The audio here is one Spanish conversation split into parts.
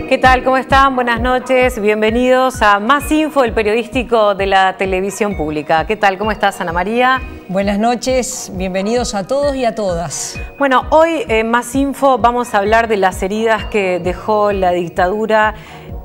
¿Qué tal? ¿Cómo están? Buenas noches. Bienvenidos a Más Info, el periodístico de la televisión pública. ¿Qué tal? ¿Cómo estás, Ana María? Buenas noches. Bienvenidos a todos y a todas. Bueno, hoy en Más Info vamos a hablar de las heridas que dejó la dictadura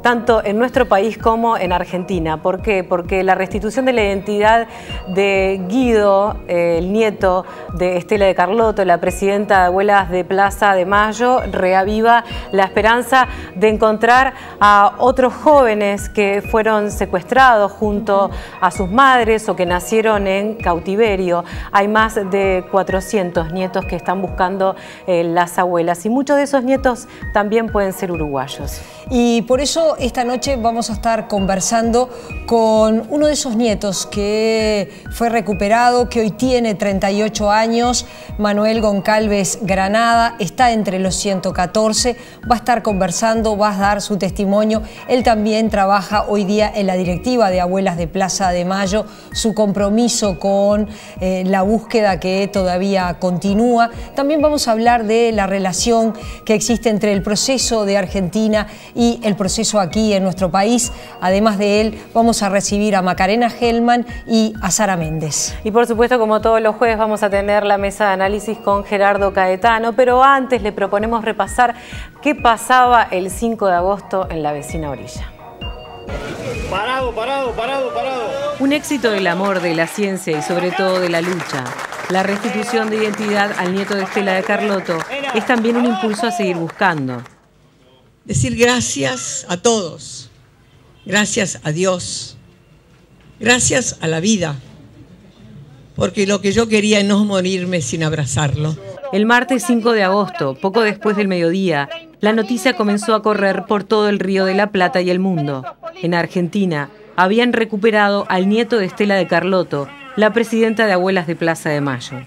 tanto en nuestro país como en Argentina. ¿Por qué? Porque la restitución de la identidad de Guido, el nieto de Estela de Carlotto, la presidenta de Abuelas de Plaza de Mayo, reaviva la esperanza de encontrar a otros jóvenes que fueron secuestrados junto a sus madres o que nacieron en cautiverio. Hay más de 400 nietos que están buscando las abuelas y muchos de esos nietos también pueden ser uruguayos. Y por eso esta noche vamos a estar conversando con uno de esos nietos que fue recuperado, que hoy tiene 38 años, Manuel Goncalves Granada, está entre los 114, va a estar conversando, va a dar su testimonio. Él también trabaja hoy día en la directiva de Abuelas de Plaza de Mayo, su compromiso con la búsqueda que todavía continúa. También vamos a hablar de la relación que existe entre el proceso de Argentina y el proceso aquí en nuestro país. Además de él, vamos a recibir a Macarena Gelman y a Sara Méndez. Y por supuesto, como todos los jueves, vamos a tener la mesa de análisis con Gerardo Caetano, pero antes le proponemos repasar qué pasaba el 5 de agosto en la vecina orilla. Parado. Un éxito del amor, de la ciencia y sobre todo de la lucha. La restitución de identidad al nieto de Estela de Carlotto es también un impulso a seguir buscando. Decir gracias a todos, gracias a Dios, gracias a la vida, porque lo que yo quería es no morirme sin abrazarlo. El martes 5 de agosto, poco después del mediodía, la noticia comenzó a correr por todo el Río de la Plata y el mundo. En Argentina, habían recuperado al nieto de Estela de Carlotto, la presidenta de Abuelas de Plaza de Mayo.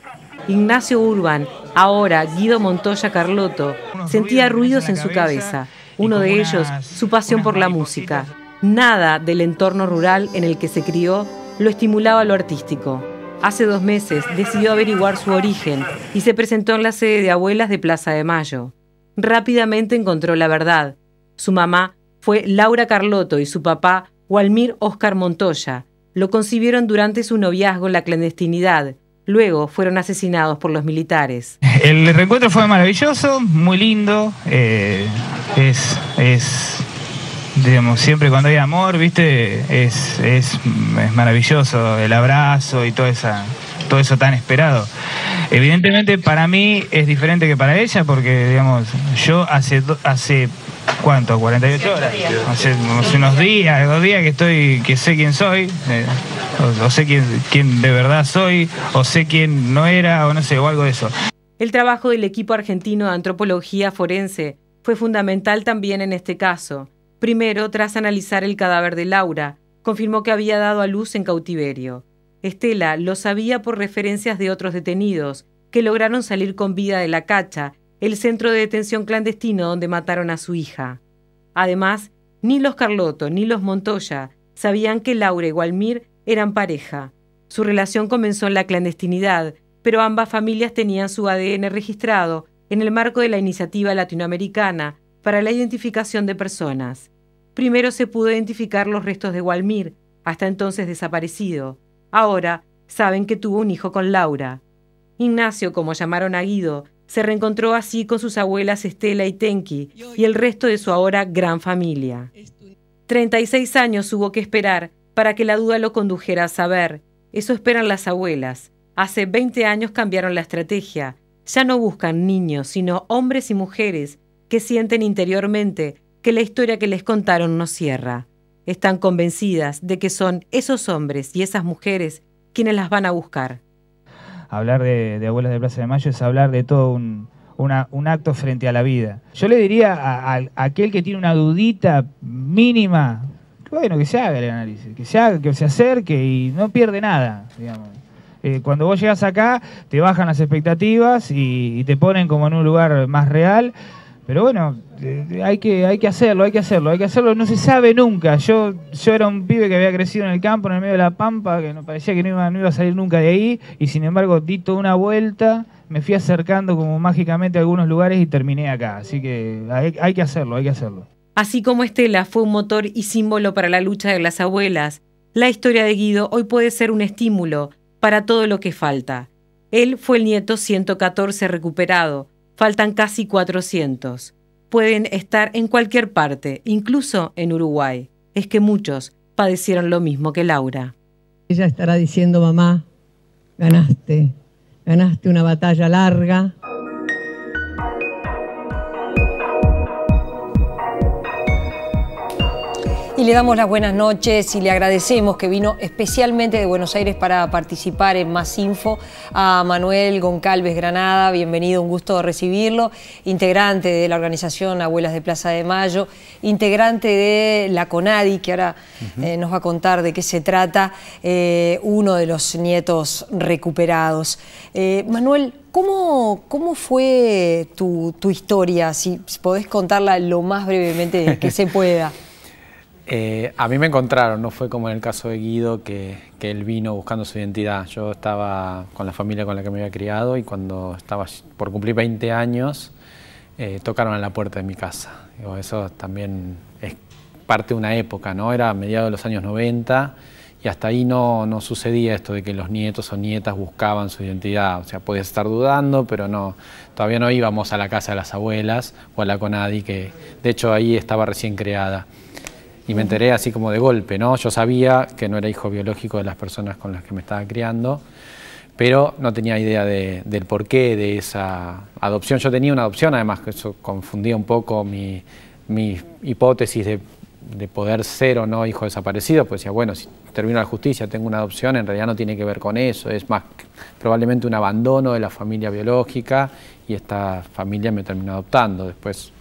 Ignacio Urban, ahora Guido Montoya Carlotto, sentía ruidos en su cabeza. Uno de ellos, su pasión por la música. Nada del entorno rural en el que se crió lo estimulaba a lo artístico. Hace 2 meses decidió averiguar su origen y se presentó en la sede de Abuelas de Plaza de Mayo. Rápidamente encontró la verdad. Su mamá fue Laura Carlotto y su papá, Walmir Óscar Montoya. Lo concibieron durante su noviazgo en la clandestinidad. Luego fueron asesinados por los militares. El reencuentro fue maravilloso, muy lindo. Digamos, siempre cuando hay amor, ¿viste? Es maravilloso el abrazo y todo eso tan esperado. Evidentemente para mí es diferente que para ella, porque digamos, yo hace ¿cuánto? 48 horas. Hace unos días, 2 días que sé quién soy, o sé quién de verdad soy, o sé quién no era, o no sé, o algo de eso. El trabajo del equipo argentino de antropología forense fue fundamental también en este caso. Primero, tras analizar el cadáver de Laura, confirmó que había dado a luz en cautiverio. Estela lo sabía por referencias de otros detenidos que lograron salir con vida de La Cacha, el centro de detención clandestino donde mataron a su hija. Además, ni los Carlotto ni los Montoya sabían que Laura y Walmir eran pareja. Su relación comenzó en la clandestinidad, pero ambas familias tenían su ADN registrado en el marco de la Iniciativa Latinoamericana para la Identificación de Personas. Primero se pudo identificar los restos de Walmir, hasta entonces desaparecido. Ahora saben que tuvo un hijo con Laura. Ignacio, como llamaron a Guido, se reencontró así con sus abuelas Estela y Tenqui y el resto de su ahora gran familia. 36 años hubo que esperar para que la duda lo condujera a saber. Eso esperan las abuelas. Hace 20 años cambiaron la estrategia. Ya no buscan niños, sino hombres y mujeres que sienten interiormente que la historia que les contaron no cierra. Están convencidas de que son esos hombres y esas mujeres quienes las van a buscar. Hablar de Abuelas de Plaza de Mayo es hablar de todo un acto frente a la vida. Yo le diría a aquel que tiene una dudita mínima, bueno, que se haga el análisis, que se acerque y no pierde nada, digamos. Cuando vos llegas acá, te bajan las expectativas y te ponen como en un lugar más real. Pero bueno, hay que hacerlo, no se sabe nunca. Yo era un pibe que había crecido en el campo, en el medio de la pampa, que no parecía que no iba a salir nunca de ahí, y sin embargo di toda una vuelta, me fui acercando como mágicamente a algunos lugares y terminé acá. Así que hay que hacerlo. Así como Estela fue un motor y símbolo para la lucha de las abuelas, la historia de Guido hoy puede ser un estímulo para todo lo que falta. Él fue el nieto 114 recuperado, faltan casi 400. Pueden estar en cualquier parte, incluso en Uruguay. Es que muchos padecieron lo mismo que Laura. Ella estará diciendo: mamá, ganaste una batalla larga. Y le damos las buenas noches y le agradecemos que vino especialmente de Buenos Aires para participar en Más Info a Manuel Goncalves Granada. Bienvenido, un gusto recibirlo. Integrante de la organización Abuelas de Plaza de Mayo, integrante de la CONADI, que ahora nos va a contar de qué se trata, uno de los nietos recuperados. Manuel, ¿cómo fue tu historia? Si podés contarla lo más brevemente que se pueda. A mí me encontraron, no fue como en el caso de Guido, que él vino buscando su identidad. Yo estaba con la familia con la que me había criado y cuando estaba por cumplir 20 años, tocaron a la puerta de mi casa. Digo, eso también es parte de una época, ¿no? Era a mediados de los años 90 y hasta ahí no sucedía esto de que los nietos o nietas buscaban su identidad. O sea, podías estar dudando, pero todavía no íbamos a la casa de las abuelas o a la CONADI, que de hecho ahí estaba recién creada. Y me enteré así como de golpe, ¿no? Yo sabía que no era hijo biológico de las personas con las que me estaba criando, pero no tenía idea del porqué de esa adopción. Yo tenía una adopción, además, que eso confundía un poco mi hipótesis de poder ser o no hijo desaparecido, pues decía, bueno, si termino la justicia, tengo una adopción, en realidad no tiene que ver con eso, es más probablemente un abandono de la familia biológica y esta familia me terminó adoptando. Después,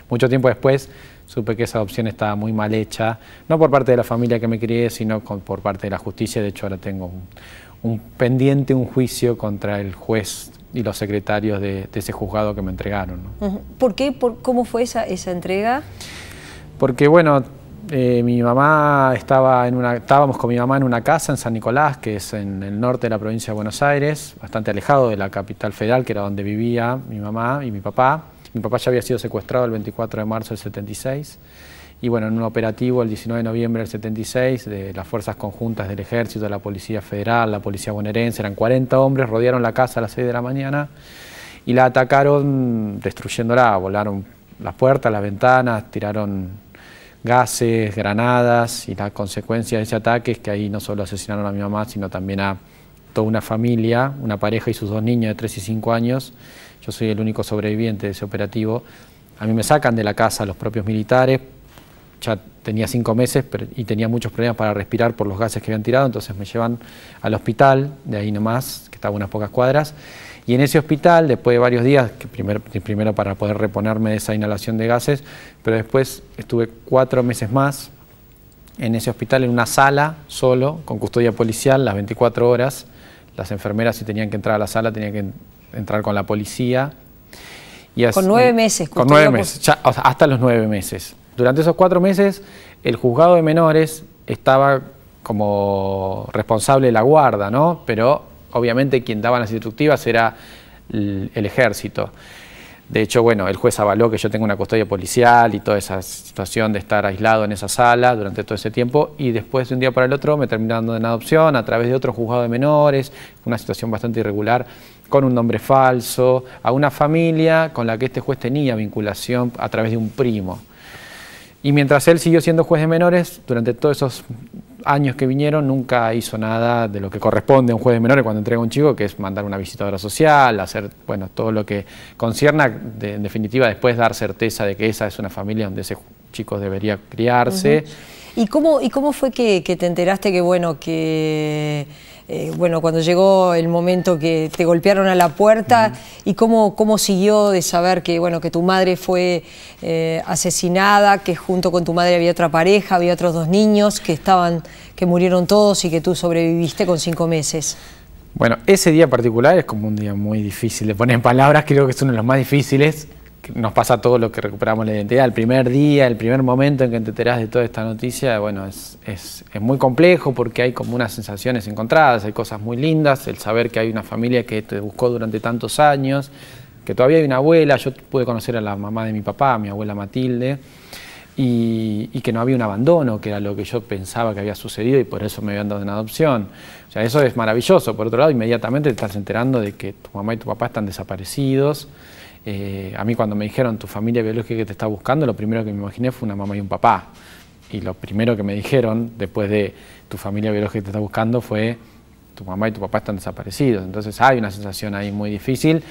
mucho tiempo después, supe que esa adopción estaba muy mal hecha, no por parte de la familia que me crié, sino por parte de la justicia. De hecho, ahora tengo un pendiente, un juicio contra el juez y los secretarios de ese juzgado que me entregaron, ¿no? ¿Por qué? ¿Cómo fue esa entrega? Porque, bueno, mi mamá estábamos con mi mamá en una casa en San Nicolás, que es en el norte de la provincia de Buenos Aires, bastante alejado de la capital federal, que era donde vivía mi mamá y mi papá. Mi papá ya había sido secuestrado el 24 de marzo del 76 y bueno, en un operativo el 19 de noviembre del 76 de las fuerzas conjuntas del Ejército, de la Policía Federal, la Policía Bonaerense, eran 40 hombres, rodearon la casa a las 6 de la mañana y la atacaron destruyéndola, volaron las puertas, las ventanas, tiraron gases, granadas y la consecuencia de ese ataque es que ahí no solo asesinaron a mi mamá, sino también a toda una familia, una pareja y sus dos niños de 3 y 5 años. Yo soy el único sobreviviente de ese operativo. A mí me sacan de la casa los propios militares, ya tenía 5 meses y tenía muchos problemas para respirar por los gases que habían tirado, entonces me llevan al hospital, de ahí nomás, que estaba a unas pocas cuadras, y en ese hospital, después de varios días, que primero para poder reponerme de esa inhalación de gases, pero después estuve 4 meses más en ese hospital, en una sala, solo, con custodia policial, las 24 horas, las enfermeras si tenían que entrar a la sala tenían que entrar con la policía. Y así, con 9 meses. Con 9 meses, ya, o sea, hasta los 9 meses. Durante esos 4 meses, el juzgado de menores estaba como responsable de la guarda, ¿no? Pero obviamente quien daba las instructivas era el ejército. De hecho, bueno, el juez avaló que yo tengo una custodia policial y toda esa situación de estar aislado en esa sala durante todo ese tiempo y después de un día para el otro me terminó dando en adopción a través de otro juzgado de menores, una situación bastante irregular, con un nombre falso, a una familia con la que este juez tenía vinculación a través de un primo. Y mientras él siguió siendo juez de menores, durante todos esos años que vinieron, nunca hizo nada de lo que corresponde a un juez de menores cuando entrega a un chico, que es mandar una visitadora social, hacer, bueno, todo lo que concierna, en definitiva, después dar certeza de que esa es una familia donde ese chico debería criarse. ¿Y cómo fue que te enteraste que, bueno, cuando llegó el momento que te golpearon a la puerta y cómo siguió de saber que, bueno, que tu madre fue asesinada, que junto con tu madre había otra pareja, había otros 2 niños que murieron todos y que tú sobreviviste con 5 meses? Bueno, ese día en particular es como un día muy difícil de poner en palabras, creo que es uno de los más difíciles. Nos pasa todo lo que recuperamos la identidad. El primer día, el primer momento en que te enterás de toda esta noticia, bueno, es muy complejo porque hay como unas sensaciones encontradas, hay cosas muy lindas, el saber que hay una familia que te buscó durante tantos años, que todavía hay una abuela, yo pude conocer a la mamá de mi papá, mi abuela Matilde, y que no había un abandono, que era lo que yo pensaba que había sucedido y por eso me habían dado en adopción. O sea, eso es maravilloso. Por otro lado, inmediatamente te estás enterando de que tu mamá y tu papá están desaparecidos. A mí cuando me dijeron tu familia biológica que te está buscando, lo primero que me imaginé fue una mamá y un papá. Y lo primero que me dijeron después de tu familia biológica que te está buscando fue tu mamá y tu papá están desaparecidos. Entonces hay una sensación ahí muy difícil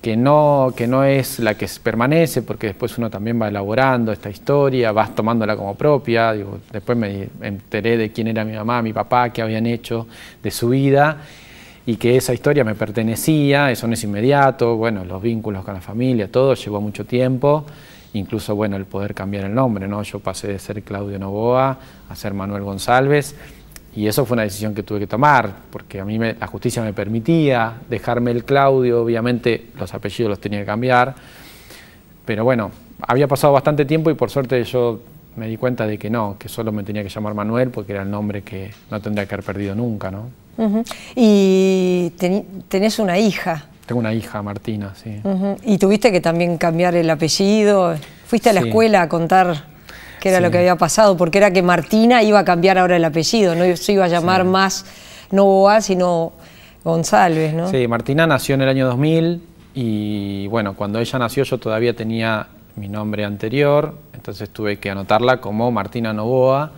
que no es la que permanece, porque después uno también va elaborando esta historia, vas tomándola como propia. Digo, después me enteré de quién era mi mamá, mi papá, qué habían hecho de su vida y que esa historia me pertenecía. Eso no es inmediato, bueno, los vínculos con la familia, todo llevó mucho tiempo, incluso bueno, el poder cambiar el nombre, ¿no? Yo pasé de ser Claudio Novoa a ser Manuel González. Y eso fue una decisión que tuve que tomar, porque a mí la justicia me permitía dejarme el Claudio, obviamente los apellidos los tenía que cambiar, pero bueno, había pasado bastante tiempo y por suerte yo me di cuenta de que no, que solo me tenía que llamar Manuel porque era el nombre que no tendría que haber perdido nunca, ¿no? Y tenés una hija. Tengo una hija, Martina, sí. Y tuviste que también cambiar el apellido, fuiste a la escuela a contar qué era lo que había pasado, porque era que Martina iba a cambiar ahora el apellido, no se iba a llamar más Novoa, sino González, ¿no? Sí, Martina nació en el año 2000 y bueno, cuando ella nació yo todavía tenía mi nombre anterior, entonces tuve que anotarla como Martina Novoa.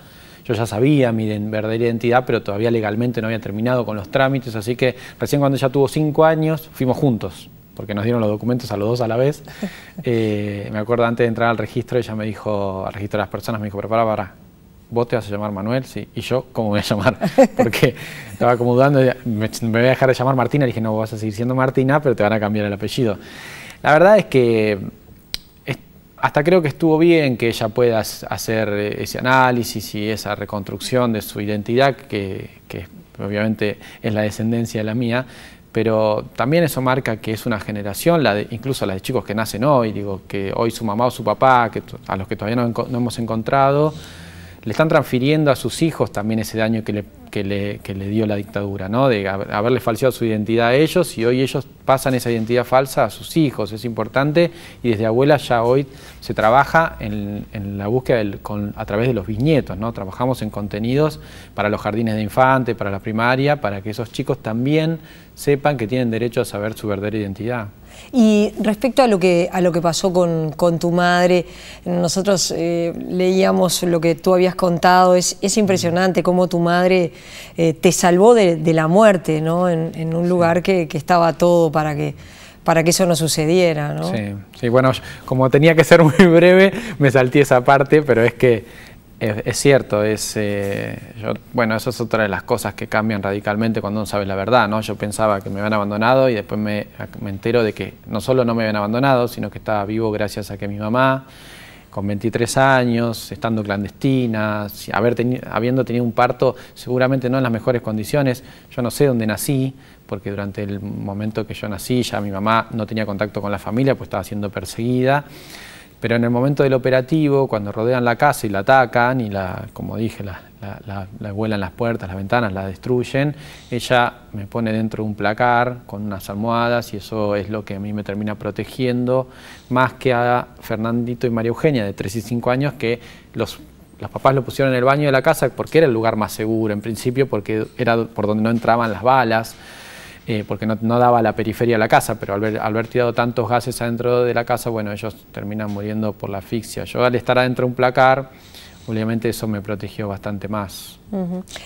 Yo ya sabía mi verdadera identidad, pero todavía legalmente no había terminado con los trámites, así que recién cuando ella tuvo 5 años fuimos juntos, porque nos dieron los documentos a los dos a la vez. Me acuerdo antes de entrar al registro, ella me dijo, al registro de las personas, me dijo, pero para, ¿vos te vas a llamar Manuel? Sí. ¿Y yo cómo me voy a llamar? Porque estaba como dudando, me voy a dejar de llamar Martina. Le dije, no, vas a seguir siendo Martina, pero te van a cambiar el apellido. La verdad es que hasta creo que estuvo bien que ella pueda hacer ese análisis y esa reconstrucción de su identidad, que obviamente es la descendencia de la mía, pero también eso marca que es una generación, incluso la de chicos que nacen hoy, digo, que hoy su mamá o su papá, a los que todavía no hemos encontrado, le están transfiriendo a sus hijos también ese daño que le dio la dictadura, ¿no? De haberle falseado su identidad a ellos, y hoy ellos pasan esa identidad falsa a sus hijos. Es importante, y desde Abuela ya hoy se trabaja en la búsqueda a través de los bisnietos, ¿no? Trabajamos en contenidos para los jardines de infantes, para la primaria, para que esos chicos también sepan que tienen derecho a saber su verdadera identidad. Y respecto a lo que pasó con tu madre, nosotros leíamos lo que tú habías contado, es impresionante cómo tu madre te salvó de la muerte, ¿no? En un lugar que estaba todo para que eso no sucediera, ¿no? Sí, bueno, como tenía que ser muy breve, me salté esa parte, pero es que es cierto, bueno, eso es otra de las cosas que cambian radicalmente cuando uno sabe la verdad, ¿no? Yo pensaba que me habían abandonado y después me entero de que no solo no me habían abandonado, sino que estaba vivo gracias a que mi mamá, con 23 años, estando clandestina, habiendo tenido un parto seguramente no en las mejores condiciones. Yo no sé dónde nací, porque durante el momento que yo nací ya mi mamá no tenía contacto con la familia, pues estaba siendo perseguida. Pero en el momento del operativo, cuando rodean la casa y la atacan y como dije, la vuelan las puertas, las ventanas, la destruyen, ella me pone dentro de un placar con unas almohadas y eso es lo que a mí me termina protegiendo, más que a Fernandito y María Eugenia, de 3 y 5 años, que los papás lo pusieron en el baño de la casa porque era el lugar más seguro en principio, porque era por donde no entraban las balas. Porque no daba la periferia a la casa, pero al haber tirado tantos gases adentro de la casa, bueno, ellos terminan muriendo por la asfixia. Yo al estar adentro de un placar, obviamente eso me protegió bastante más.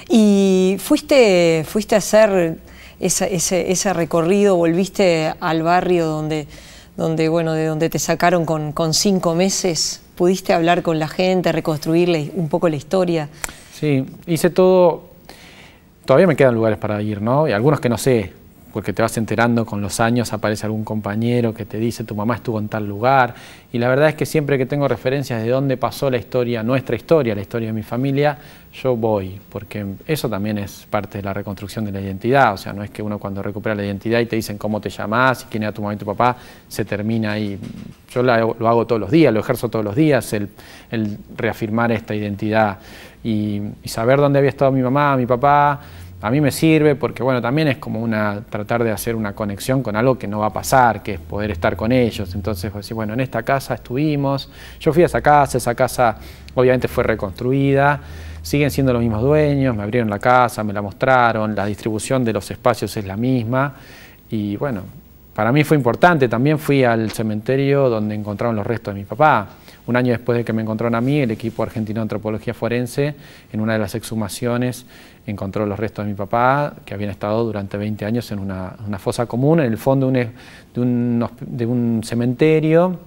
¿Y fuiste a hacer ese recorrido, volviste al barrio donde de donde te sacaron con 5 meses? ¿Pudiste hablar con la gente, reconstruirle un poco la historia? Sí, hice todo. Todavía me quedan lugares para ir, ¿no? Y algunos que no sé, porque te vas enterando con los años, aparece algún compañero que te dice tu mamá estuvo en tal lugar, y la verdad es que siempre que tengo referencias de dónde pasó la historia, nuestra historia, la historia de mi familia, yo voy, porque eso también es parte de la reconstrucción de la identidad. O sea, no es que uno cuando recupera la identidad y te dicen cómo te llamás y quién era tu mamá y tu papá, se termina ahí. Yo lo hago todos los días, lo ejerzo todos los días, el reafirmar esta identidad y saber dónde había estado mi mamá, mi papá. a mí me sirve porque, bueno, también es como tratar de hacer una conexión con algo que no va a pasar, que es poder estar con ellos. Entonces, pues, bueno, en esta casa estuvimos, yo fui a esa casa obviamente fue reconstruida, siguen siendo los mismos dueños, me abrieron la casa, me la mostraron, la distribución de los espacios es la misma y, bueno, para mí fue importante. También fui al cementerio donde encontraron los restos de mi papá. Un año después de que me encontraron a mí, el equipo argentino de antropología forense, en una de las exhumaciones, encontró los restos de mi papá, que habían estado durante 20 años en una fosa común, en el fondo de un cementerio,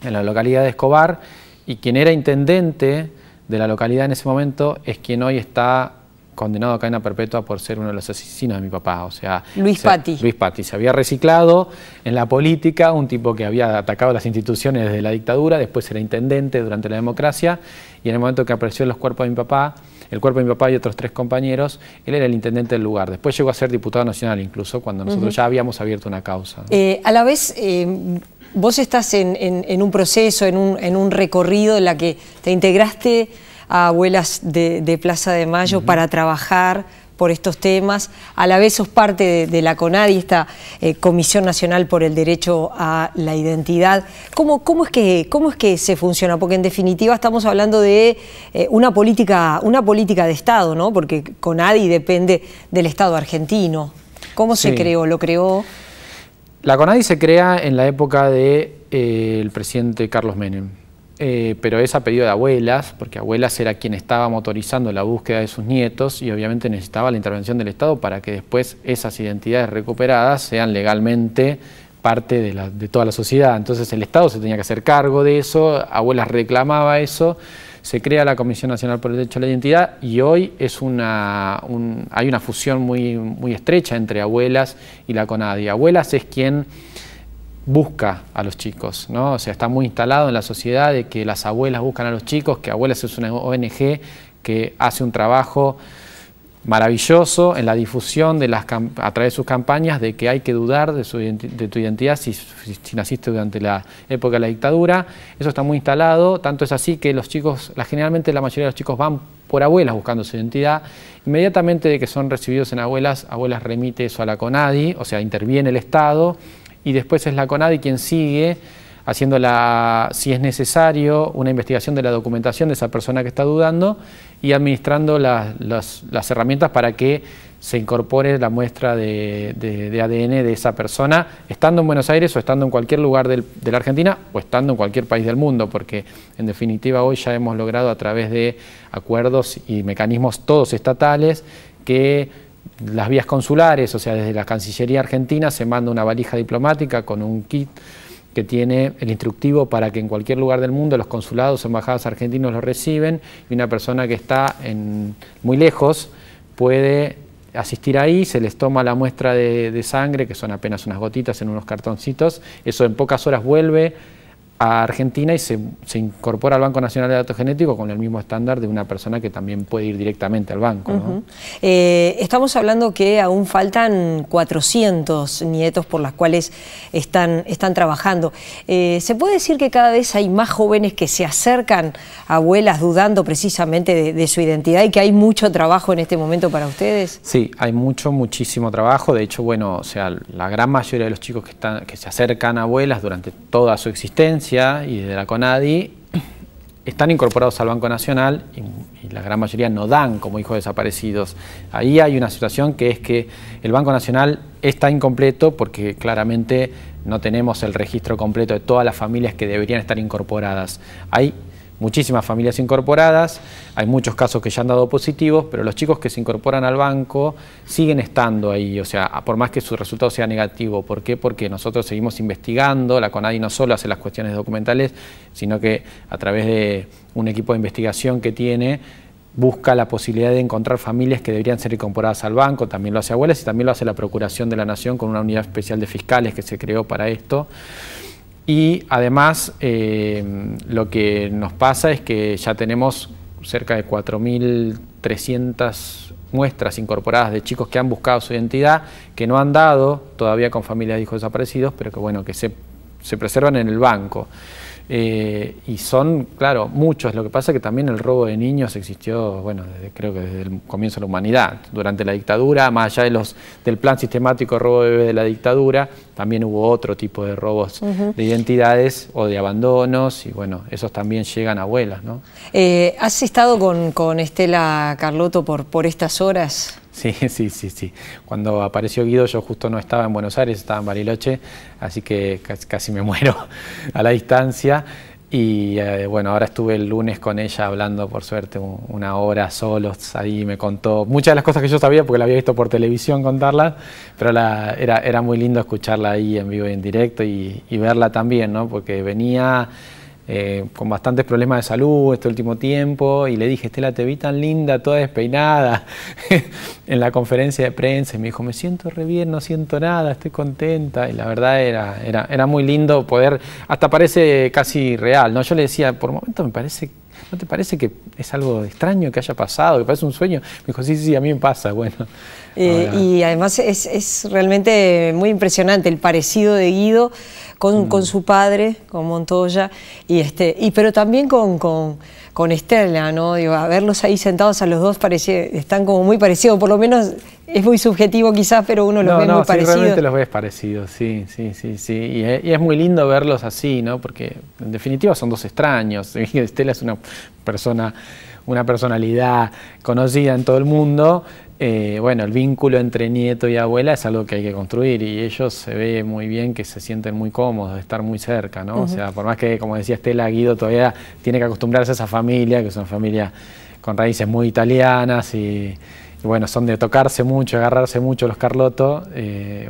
en la localidad de Escobar, y quien era intendente de la localidad en ese momento es quien hoy está condenado a cadena perpetua por ser uno de los asesinos de mi papá. O sea, Luis Patti. Luis Patti se había reciclado en la política, un tipo que había atacado las instituciones desde la dictadura, después era intendente durante la democracia, y en el momento que apareció los cuerpos de mi papá, el cuerpo de mi papá y otros 3 compañeros, él era el intendente del lugar. Después llegó a ser diputado nacional incluso, cuando nosotros ya habíamos abierto una causa. A la vez, vos estás en un proceso, en un recorrido en la que te integraste a Abuelas de Plaza de Mayo para trabajar por estos temas. A la vez sos parte de la CONADI, esta Comisión Nacional por el Derecho a la Identidad. ¿Cómo es que se funciona? Porque en definitiva estamos hablando de una política de Estado, ¿no? Porque CONADI depende del Estado argentino. ¿Cómo se creó? ¿Lo creó? La CONADI se crea en la época del presidente Carlos Menem. Pero es a pedido de Abuelas, porque Abuelas era quien estaba motorizando la búsqueda de sus nietos y obviamente necesitaba la intervención del Estado para que después esas identidades recuperadas sean legalmente parte de toda la sociedad. Entonces el Estado se tenía que hacer cargo de eso, Abuelas reclamaba eso, se crea la Comisión Nacional por el Derecho a la Identidad y hoy es hay una fusión muy estrecha entre Abuelas y la CONADI. Abuelas es quien busca a los chicos, ¿no? O sea, está muy instalado en la sociedad de que las abuelas buscan a los chicos, que Abuelas es una ONG que hace un trabajo maravilloso en la difusión a través de sus campañas de que hay que dudar de tu identidad si naciste durante la época de la dictadura. Eso está muy instalado, tanto es así que los chicos, generalmente la mayoría de los chicos van por Abuelas buscando su identidad. Inmediatamente de que son recibidos en Abuelas, Abuelas remite eso a la CONADI, o sea, interviene el Estado, y después es la CONADI quien sigue haciendo, si es necesario, una investigación de la documentación de esa persona que está dudando y administrando las herramientas para que se incorpore la muestra de ADN de esa persona, estando en Buenos Aires o estando en cualquier lugar de la Argentina o estando en cualquier país del mundo, porque en definitiva hoy ya hemos logrado a través de acuerdos y mecanismos todos estatales que las vías consulares, o sea, desde la Cancillería Argentina se manda una valija diplomática con un kit que tiene el instructivo para que en cualquier lugar del mundo los consulados o embajadas argentinos lo reciben y una persona que está muy lejos puede asistir ahí, se les toma la muestra de sangre, que son apenas unas gotitas en unos cartoncitos, eso en pocas horas vuelve a Argentina y se incorpora al Banco Nacional de Datos Genéticos con el mismo estándar de una persona que también puede ir directamente al banco, ¿no? Estamos hablando que aún faltan 400 nietos por las cuales están trabajando. ¿Se puede decir que cada vez hay más jóvenes que se acercan a Abuelas dudando precisamente de su identidad y que hay mucho trabajo en este momento para ustedes? Sí, hay muchísimo trabajo. De hecho, bueno, o sea, la gran mayoría de los chicos que se acercan a Abuelas durante toda su existencia y desde la CONADI están incorporados al Banco Nacional y la gran mayoría no dan como hijos desaparecidos. Ahí hay una situación que es que el Banco Nacional está incompleto porque claramente no tenemos el registro completo de todas las familias que deberían estar incorporadas. Hay muchísimas familias incorporadas, hay muchos casos que ya han dado positivos, pero los chicos que se incorporan al banco siguen estando ahí, o sea, por más que su resultado sea negativo. ¿Por qué? Porque nosotros seguimos investigando, la CONADI no solo hace las cuestiones documentales, sino que a través de un equipo de investigación que tiene, busca la posibilidad de encontrar familias que deberían ser incorporadas al banco, también lo hace Abuelas y también lo hace la Procuración de la Nación con una unidad especial de fiscales que se creó para esto. Y además lo que nos pasa es que ya tenemos cerca de 4.300 muestras incorporadas de chicos que han buscado su identidad, que no han dado todavía con familias de hijos desaparecidos, pero que bueno, que se preservan en el banco. Y son, claro, muchos. Lo que pasa es que también el robo de niños existió, bueno, creo que desde el comienzo de la humanidad. Durante la dictadura, más allá del plan sistemático de robo de bebés de la dictadura, también hubo otro tipo de robos de identidades o de abandonos, y bueno, esos también llegan a abuelas, ¿no? ¿Has estado con Estela Carlotto por estas horas? Sí. Cuando apareció Guido yo justo no estaba en Buenos Aires, estaba en Bariloche, así que casi me muero a la distancia. Y bueno, ahora estuve el lunes con ella hablando, por suerte, una hora solos. Ahí me contó muchas de las cosas que yo sabía porque la había visto por televisión contarlas, pero era muy lindo escucharla ahí en vivo y en directo y verla también, ¿no? Porque venía con bastantes problemas de salud este último tiempo, y le dije: Estela, te vi tan linda, toda despeinada en la conferencia de prensa, y me dijo: me siento re bien, no siento nada, estoy contenta. Y la verdad era muy lindo poder, hasta parece casi real, ¿no? Yo le decía, por momentos ¿no te parece que es algo extraño que haya pasado, que parece un sueño? Me dijo: sí, a mí me pasa. Bueno, y además es realmente muy impresionante el parecido de Guido con su padre, con Montoya, pero también con Estela, ¿no? Digo, a verlos ahí sentados a los dos están como muy parecidos, por lo menos es muy subjetivo quizás, pero uno los ve muy parecidos. Realmente los ves parecidos, sí. Y es muy lindo verlos así, ¿no? Porque en definitiva son dos extraños. Estela es una personalidad conocida en todo el mundo. Bueno, el vínculo entre nieto y abuela es algo que hay que construir, y ellos se ve muy bien que se sienten muy cómodos de estar muy cerca, ¿no? O sea, por más que, como decía Estela, Guido todavía tiene que acostumbrarse a esa familia, que es una familia con raíces muy italianas, y bueno, son de tocarse mucho, agarrarse mucho los Carlotto.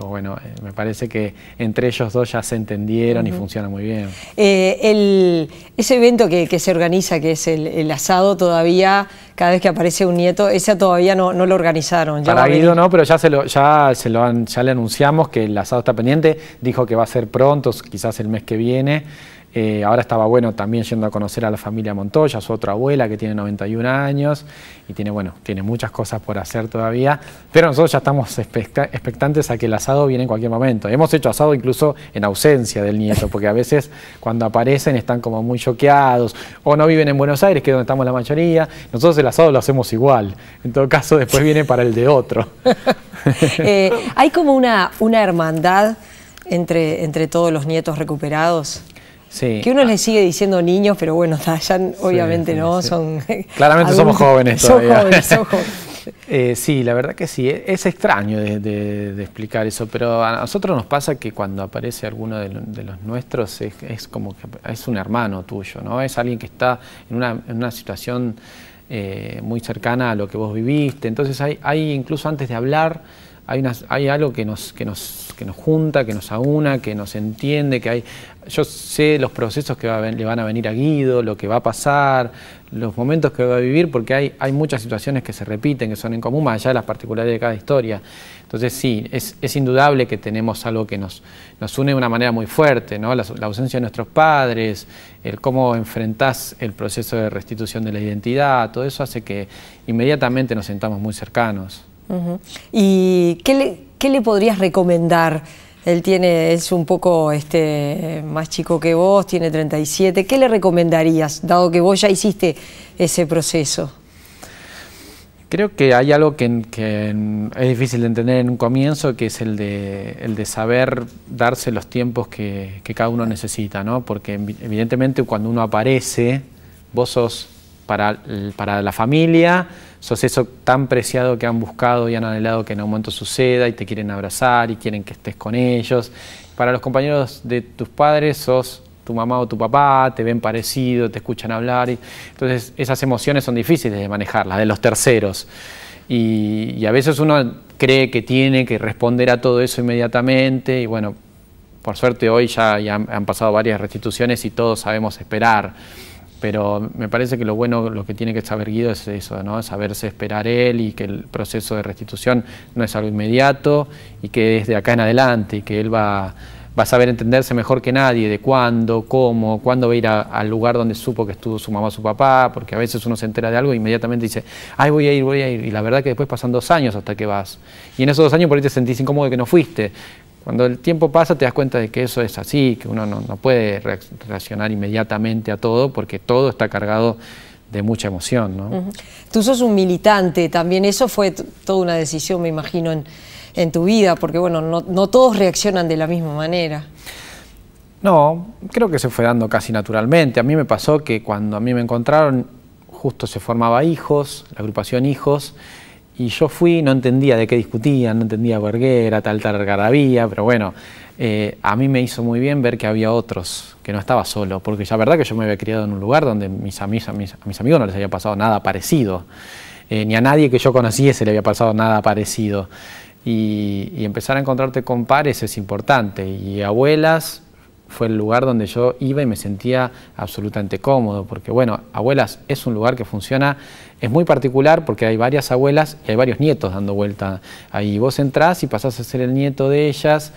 Bueno, me parece que entre ellos dos ya se entendieron y funciona muy bien. Ese evento que se organiza, que es el asado, todavía, cada vez que aparece un nieto, ese todavía no lo organizaron. Para Guido no, pero ya le anunciamos que el asado está pendiente. Dijo que va a ser pronto, quizás el mes que viene. Ahora estaba bueno también yendo a conocer a la familia Montoya, su otra abuela que tiene 91 años y tiene muchas cosas por hacer todavía, pero nosotros ya estamos expectantes a que el asado viene en cualquier momento. Hemos hecho asado incluso en ausencia del nieto, porque a veces cuando aparecen están como muy choqueados o no viven en Buenos Aires, que es donde estamos la mayoría. Nosotros el asado lo hacemos igual, en todo caso después viene para el de otro. ¿Hay como una hermandad entre todos los nietos recuperados? Sí. Que uno les sigue diciendo niños, pero bueno, ya obviamente no, son... Claramente somos jóvenes todavía. Son jóvenes. Sí, la verdad que sí, es extraño de explicar eso, pero a nosotros nos pasa que cuando aparece alguno de los nuestros es como que es un hermano tuyo, ¿no? Es alguien que está en una situación muy cercana a lo que vos viviste. Entonces hay incluso antes de hablar, hay algo que nos junta, que nos aúna, que nos entiende, yo sé los procesos que le van a venir a Guido, lo que va a pasar, los momentos que va a vivir, porque hay muchas situaciones que se repiten, que son en común, más allá de las particularidades de cada historia. Entonces sí, es indudable que tenemos algo que nos une de una manera muy fuerte, ¿no? La ausencia de nuestros padres, el cómo enfrentás el proceso de restitución de la identidad, todo eso hace que inmediatamente nos sentamos muy cercanos. ¿Y qué le podrías recomendar? Él es un poco más chico que vos, tiene 37. ¿Qué le recomendarías, dado que vos ya hiciste ese proceso? Creo que hay algo que es difícil de entender en un comienzo, que es el de saber darse los tiempos que cada uno necesita, ¿no? Porque evidentemente cuando uno aparece, vos sos para la familia, sos eso tan preciado que han buscado y han anhelado que en un momento suceda, y te quieren abrazar y quieren que estés con ellos. Para los compañeros de tus padres sos tu mamá o tu papá, te ven parecido, te escuchan hablar. Entonces esas emociones son difíciles de manejar, las de los terceros. Y a veces uno cree que tiene que responder a todo eso inmediatamente, y bueno, por suerte hoy ya han pasado varias restituciones y todos sabemos esperar. Pero me parece que lo que tiene que saber Guido es eso, ¿no? Saberse esperar él, y que el proceso de restitución no es algo inmediato, y que es de acá en adelante, y que él va a saber entenderse mejor que nadie de cuándo, cómo, cuándo va a ir al lugar donde supo que estuvo su mamá o su papá, porque a veces uno se entera de algo e inmediatamente dice: ay, voy a ir, y la verdad que después pasan 2 años hasta que vas. Y en esos 2 años por ahí te sentís incómodo de que no fuiste. Cuando el tiempo pasa te das cuenta de que eso es así, que uno no puede reaccionar inmediatamente a todo porque todo está cargado de mucha emoción, ¿no? Tú sos un militante, también eso fue toda una decisión, me imagino, en tu vida, porque bueno, no todos reaccionan de la misma manera. No, creo que se fue dando casi naturalmente. A mí me pasó que cuando a mí me encontraron, justo se formaba Hijos, la agrupación Hijos, y yo fui, no entendía de qué discutían, no entendía por qué era tal algarabía, pero bueno, a mí me hizo muy bien ver que había otros, que no estaba solo, porque la verdad que yo me había criado en un lugar donde a mis amigos no les había pasado nada parecido, ni a nadie que yo conociese le había pasado nada parecido. Y empezar a encontrarte con pares es importante, y Abuelas fue el lugar donde yo iba y me sentía absolutamente cómodo, porque bueno, Abuelas es un lugar que funciona, es muy particular porque hay varias abuelas y hay varios nietos dando vuelta ahí. Vos entrás y pasás a ser el nieto de ellas,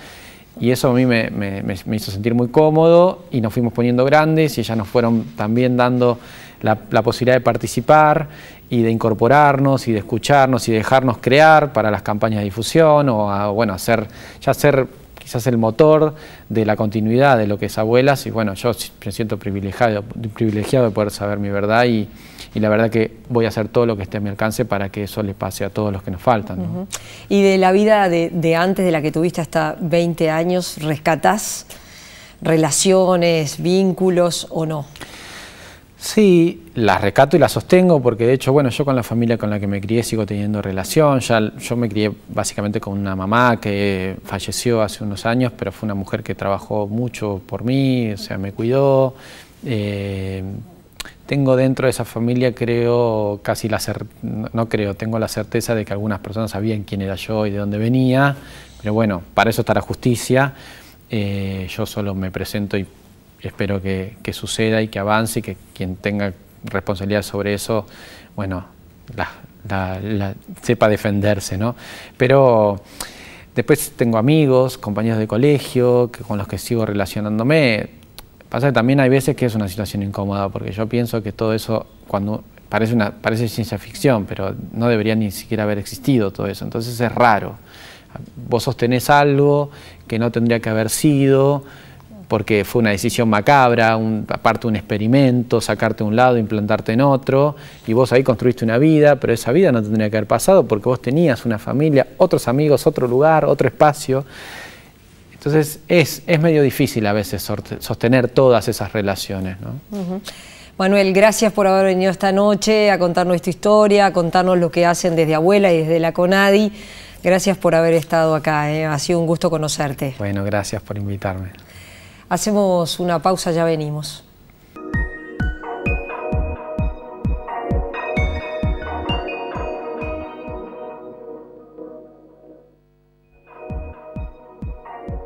y eso a mí me hizo sentir muy cómodo, y nos fuimos poniendo grandes y ellas nos fueron también dando la posibilidad de participar y de incorporarnos y de escucharnos y de dejarnos crear para las campañas de difusión o bueno, ser quizás el motor de la continuidad de lo que es Abuelas. Y bueno, yo me siento privilegiado de poder saber mi verdad, y la verdad que voy a hacer todo lo que esté a mi alcance para que eso le pase a todos los que nos faltan, ¿no? Y de la vida de antes, de la que tuviste hasta 20 años, ¿rescatás relaciones, vínculos o no? Sí, las rescato y las sostengo, porque de hecho, bueno, yo con la familia con la que me crié sigo teniendo relación. Yo me crié básicamente con una mamá que falleció hace unos años, pero fue una mujer que trabajó mucho por mí, o sea, me cuidó. Tengo dentro de esa familia, creo, tengo la certeza de que algunas personas sabían quién era yo y de dónde venía, pero bueno, para eso está la justicia. Yo solo me presento y espero que suceda y que avance, y que quien tenga responsabilidad sobre eso, bueno, sepa defenderse, ¿no? Pero después tengo amigos, compañeros de colegio, con los que sigo relacionándome. Pasa que también hay veces que es una situación incómoda, porque yo pienso que todo eso, cuando parece ciencia ficción, pero no debería ni siquiera haber existido todo eso, entonces es raro. Vos sostenés algo que no tendría que haber sido, porque fue una decisión macabra, aparte un experimento, sacarte de un lado, implantarte en otro, y vos ahí construiste una vida, pero esa vida no tendría que haber pasado porque vos tenías una familia, otros amigos, otro lugar, otro espacio. Entonces es medio difícil a veces sostener todas esas relaciones, ¿no? Manuel, gracias por haber venido esta noche a contarnos esta historia, a contarnos lo que hacen desde Abuela y desde la CONADI. Gracias por haber estado acá, ha sido un gusto conocerte. Bueno, gracias por invitarme. Hacemos una pausa, ya venimos.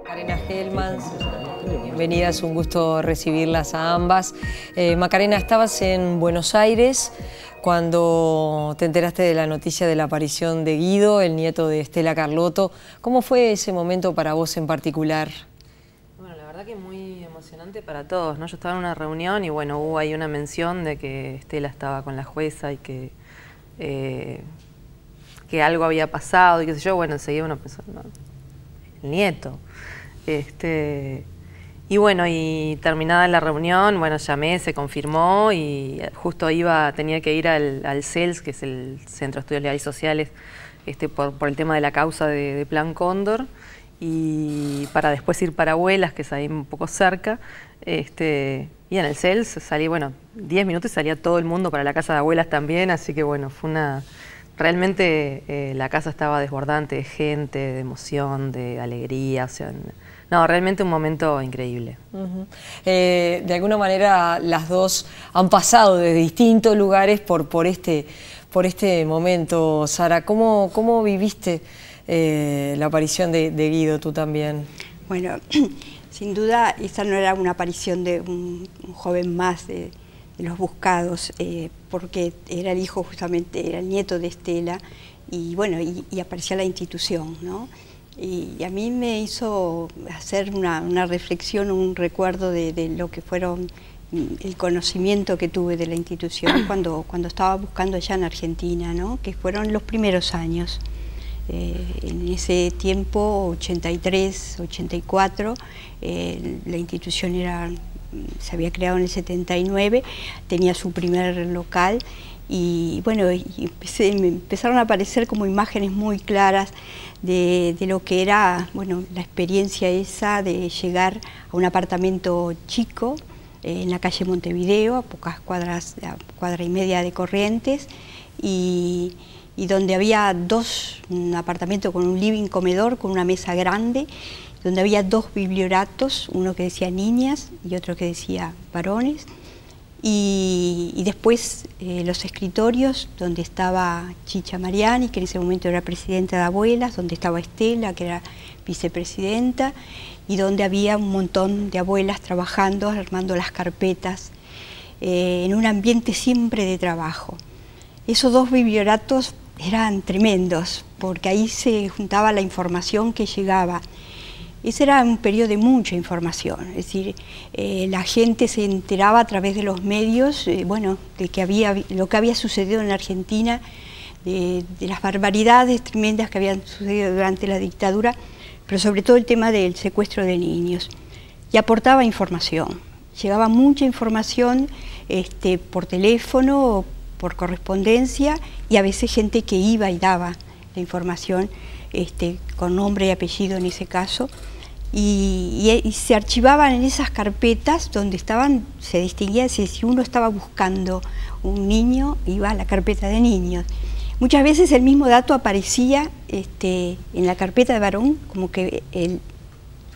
Macarena Hellmans, bienvenidas, es un gusto recibirlas a ambas. Macarena, estabas en Buenos Aires cuando te enteraste de la noticia de la aparición de Guido, el nieto de Estela Carlotto. ¿Cómo fue ese momento para vos en particular? Bueno, la verdad que muy emocionante para todos, ¿no? Yo estaba en una reunión y bueno, hubo ahí una mención de que Estela estaba con la jueza y que algo había pasado y qué sé yo. Bueno, enseguida uno pensó, no, el nieto. Y bueno, y terminada la reunión, bueno, llamé, se confirmó y justo tenía que ir al CELS, que es el Centro de Estudios Legales y Sociales, por el tema de la causa de Plan Cóndor, y para después ir para Abuelas, que es ahí un poco cerca. Y en el CELS salí, bueno, 10 minutos y salía todo el mundo para la casa de Abuelas también, así que bueno, fue realmente la casa estaba desbordante de gente, de emoción, de alegría, o sea, no, realmente un momento increíble. De alguna manera las dos han pasado de distintos lugares por este momento. Sara, ¿cómo viviste la aparición de Guido, tú también? Bueno, sin duda esta no era una aparición de un joven más de los buscados, porque era el hijo justamente, era el nieto de Estela, y bueno, y aparecía la institución, ¿no? Y a mí me hizo hacer una reflexión, un recuerdo de lo que fueron el conocimiento que tuve de la institución cuando estaba buscando allá en Argentina, ¿no? Que fueron los primeros años. En ese tiempo, 83, 84, la institución se había creado en el 79, tenía su primer local y bueno, me empezaron a aparecer como imágenes muy claras de lo que era, bueno, la experiencia esa de llegar a un apartamento chico en la calle Montevideo, a pocas cuadras, a cuadra y media de Corrientes, y donde había un apartamento con un living comedor, con una mesa grande, donde había 2 biblioratos, uno que decía niñas y otro que decía varones, y después los escritorios, donde estaba Chicha Mariani, que en ese momento era presidenta de Abuelas, donde estaba Estela, que era vicepresidenta, y donde había un montón de abuelas trabajando, armando las carpetas, en un ambiente siempre de trabajo. Esos 2 biblioratos eran tremendos, porque ahí se juntaba la información que llegaba. Ese era un periodo de mucha información, es decir, la gente se enteraba a través de los medios, bueno, de lo que había sucedido en la Argentina, de las barbaridades tremendas que habían sucedido durante la dictadura, pero sobre todo el tema del secuestro de niños. Y aportaba información, llegaba mucha información por teléfono, por correspondencia, y a veces gente que iba y daba la información con nombre y apellido en ese caso, y se archivaban en esas carpetas donde se distinguía si uno estaba buscando un niño, iba a la carpeta de niños. Muchas veces el mismo dato aparecía en la carpeta de varón, como que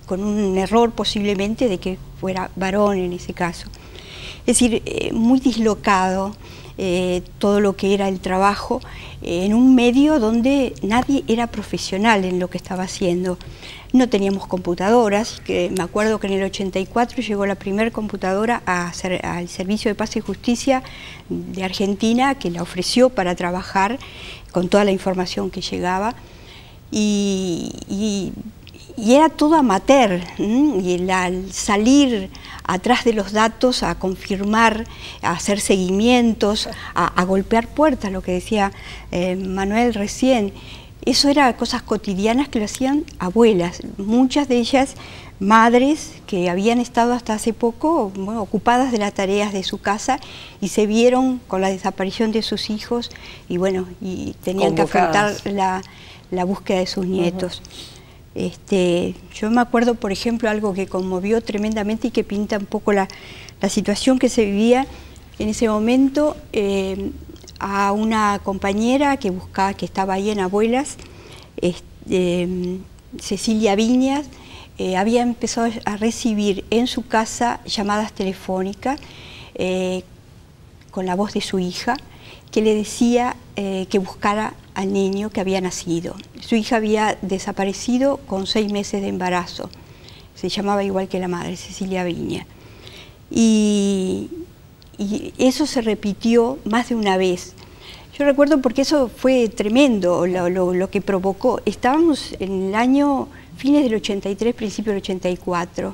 con un error posiblemente de que fuera varón en ese caso. Es decir, muy dislocado todo lo que era el trabajo en un medio donde nadie era profesional en lo que estaba haciendo. No teníamos computadoras, que me acuerdo que en el 84 llegó la primera computadora al Servicio de Paz y Justicia de Argentina, que la ofreció para trabajar con toda la información que llegaba, y era todo amateur, y al salir atrás de los datos a confirmar, a hacer seguimientos, a golpear puertas, lo que decía Manuel recién, eso era cosas cotidianas que lo hacían abuelas, muchas de ellas madres que habían estado hasta hace poco, bueno, ocupadas de las tareas de su casa y se vieron con la desaparición de sus hijos y bueno, y tenían convocadas, que afrontar la búsqueda de sus nietos. Yo me acuerdo, por ejemplo, algo que conmovió tremendamente y que pinta un poco la situación que se vivía en ese momento. A una compañera que estaba ahí en Abuelas, Cecilia Viñas, había empezado a recibir en su casa llamadas telefónicas con la voz de su hija, que le decía que buscara al niño que había nacido. Su hija había desaparecido con 6 meses de embarazo. Se llamaba igual que la madre, Cecilia Viña. Y eso se repitió más de una vez. Yo recuerdo porque eso fue tremendo lo que provocó. Estábamos en el año fines del 83, principio del 84.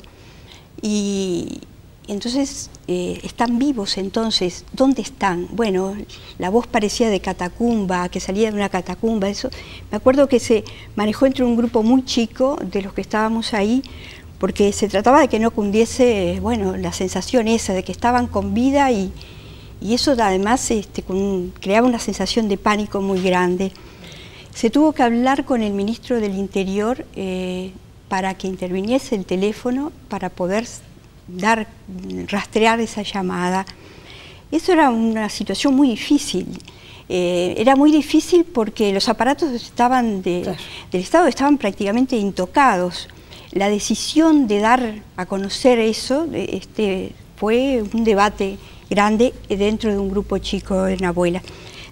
Y entonces están vivos entonces. ¿Dónde están? Bueno, la voz parecía de catacumba, que salía de una catacumba. Eso, me acuerdo que se manejó entre un grupo muy chico de los que estábamos ahí, porque se trataba de que no cundiese, bueno, la sensación esa de que estaban con vida y eso además creaba una sensación de pánico muy grande. Se tuvo que hablar con el ministro del Interior para que interviniese el teléfono para poder rastrear esa llamada. Eso era una situación muy difícil. Era muy difícil porque los aparatos del Estado estaban prácticamente intocados. La decisión de dar a conocer eso fue un debate grande dentro de un grupo chico en Abuelas.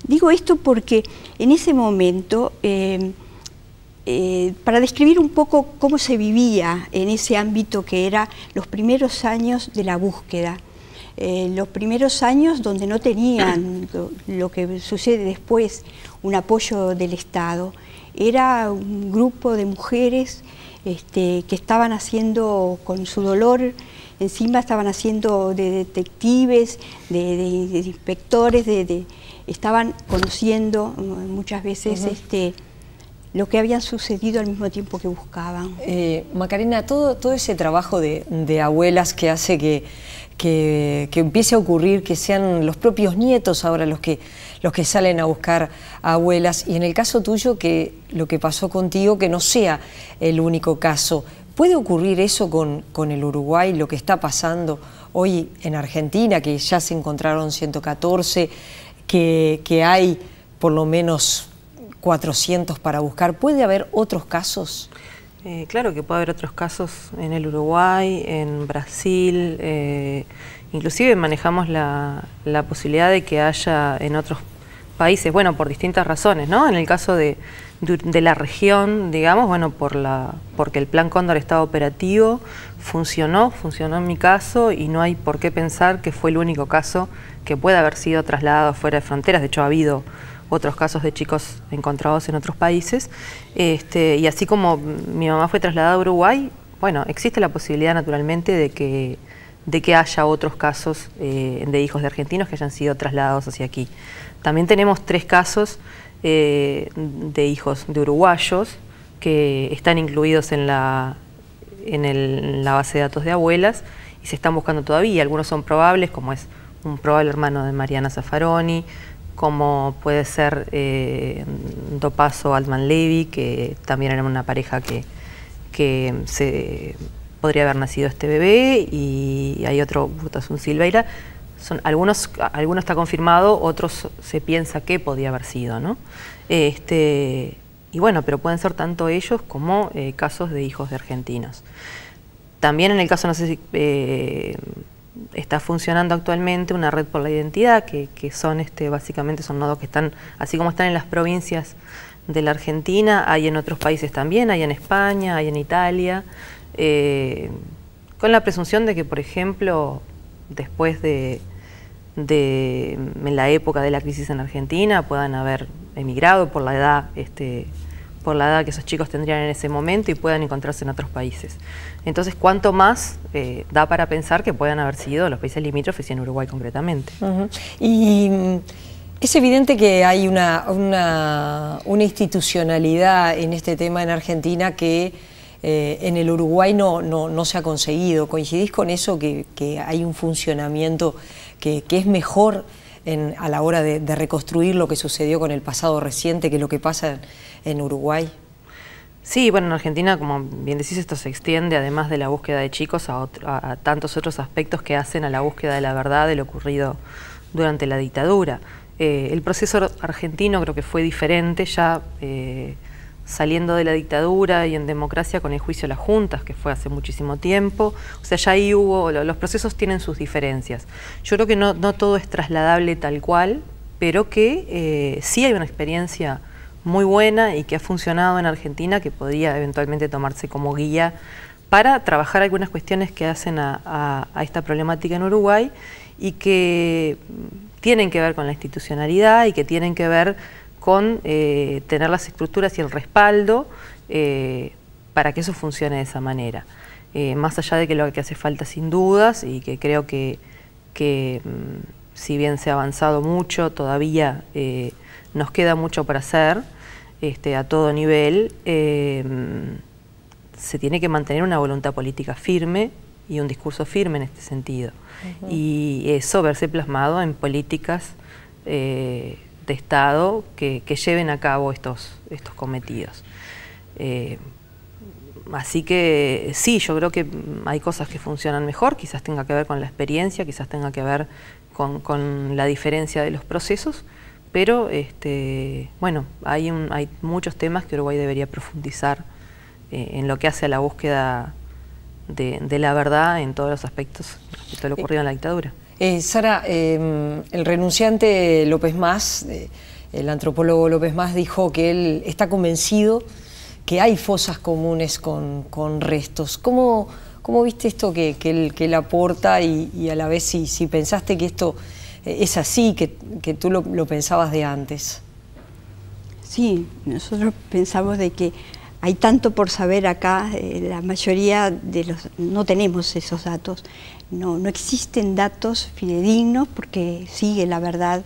Digo esto porque en ese momento, para describir un poco cómo se vivía en ese ámbito que era los primeros años de la búsqueda, los primeros años donde no tenían lo que sucede después, un apoyo del Estado. Era un grupo de mujeres que estaban haciendo con su dolor, encima estaban haciendo de detectives, de inspectores, estaban conociendo muchas veces lo que había sucedido al mismo tiempo que buscaban. Macarena, todo ese trabajo de abuelas que hace que empiece a ocurrir que sean los propios nietos ahora los que salen a buscar a abuelas, y en el caso tuyo, que lo que pasó contigo, que no sea el único caso. ¿Puede ocurrir eso con el Uruguay, lo que está pasando hoy en Argentina, que ya se encontraron 114, que hay por lo menos 400 para buscar? ¿Puede haber otros casos? Claro que puede haber otros casos en el Uruguay, en Brasil, inclusive manejamos la posibilidad de que haya en otros países, bueno, por distintas razones, ¿no? En el caso de la región, digamos, bueno, porque el Plan Cóndor estaba operativo, funcionó en mi caso, y no hay por qué pensar que fue el único caso que pueda haber sido trasladado fuera de fronteras. De hecho, ha habido otros casos de chicos encontrados en otros países, y así como mi mamá fue trasladada a Uruguay, bueno, existe la posibilidad naturalmente de que haya otros casos de hijos de argentinos que hayan sido trasladados hacia aquí. También tenemos 3 casos de hijos de uruguayos que están incluidos en la base de datos de abuelas y se están buscando todavía. Algunos son probables, como es un probable hermano de Mariana Zaffaroni, como puede ser Dopazo Altman Levy, que también era una pareja que se podría haber nacido este bebé, y hay otro, Butasun Silveira. Algunos está confirmado, otros se piensa que podía haber sido, ¿no? Y bueno, pero pueden ser tanto ellos como casos de hijos de argentinos. También en el caso, no sé si está funcionando actualmente una red por la identidad, que son básicamente son nodos que están, así como están en las provincias de la Argentina, hay en otros países también, hay en España, hay en Italia, con la presunción de que, por ejemplo, después en la época de la crisis en Argentina, puedan haber emigrado por la edad que esos chicos tendrían en ese momento y puedan encontrarse en otros países. Entonces, ¿cuánto más da para pensar que puedan haber sido los países limítrofes y en Uruguay concretamente? Y es evidente que hay una institucionalidad en este tema en Argentina que en el Uruguay no se ha conseguido. ¿Coincidís con eso, que hay un funcionamiento que es mejor a la hora de reconstruir lo que sucedió con el pasado reciente que lo que pasa en Uruguay? Sí, bueno, en Argentina, como bien decís, esto se extiende, además de la búsqueda de chicos, a tantos otros aspectos que hacen a la búsqueda de la verdad de lo ocurrido durante la dictadura. El proceso argentino creo que fue diferente, ya saliendo de la dictadura y en democracia con el juicio a las juntas, que fue hace muchísimo tiempo. O sea, ya ahí los procesos tienen sus diferencias. Yo creo que no todo es trasladable tal cual, pero que sí hay una experiencia muy buena y que ha funcionado en Argentina, que podría eventualmente tomarse como guía para trabajar algunas cuestiones que hacen a esta problemática en Uruguay y que tienen que ver con la institucionalidad y que tienen que ver con tener las estructuras y el respaldo para que eso funcione de esa manera. Más allá de que lo que hace falta sin dudas, y que creo que si bien se ha avanzado mucho, todavía nos queda mucho para hacer a todo nivel, se tiene que mantener una voluntad política firme y un discurso firme en este sentido. Y eso verse plasmado en políticas de Estado que lleven a cabo estos cometidos. Así que sí, yo creo que hay cosas que funcionan mejor, quizás tenga que ver con la experiencia, quizás tenga que ver con la diferencia de los procesos, pero bueno, hay muchos temas que Uruguay debería profundizar en lo que hace a la búsqueda de la verdad en todos los aspectos de lo ocurrido en la dictadura. Sara, el renunciante López Mas, el antropólogo López Mas, dijo que él está convencido que hay fosas comunes con restos. ¿Cómo viste esto que él aporta y a la vez si pensaste que esto es así, que tú lo pensabas de antes? Sí, nosotros pensamos de que hay tanto por saber acá, la mayoría no tenemos esos datos, no existen datos fidedignos porque sigue la verdad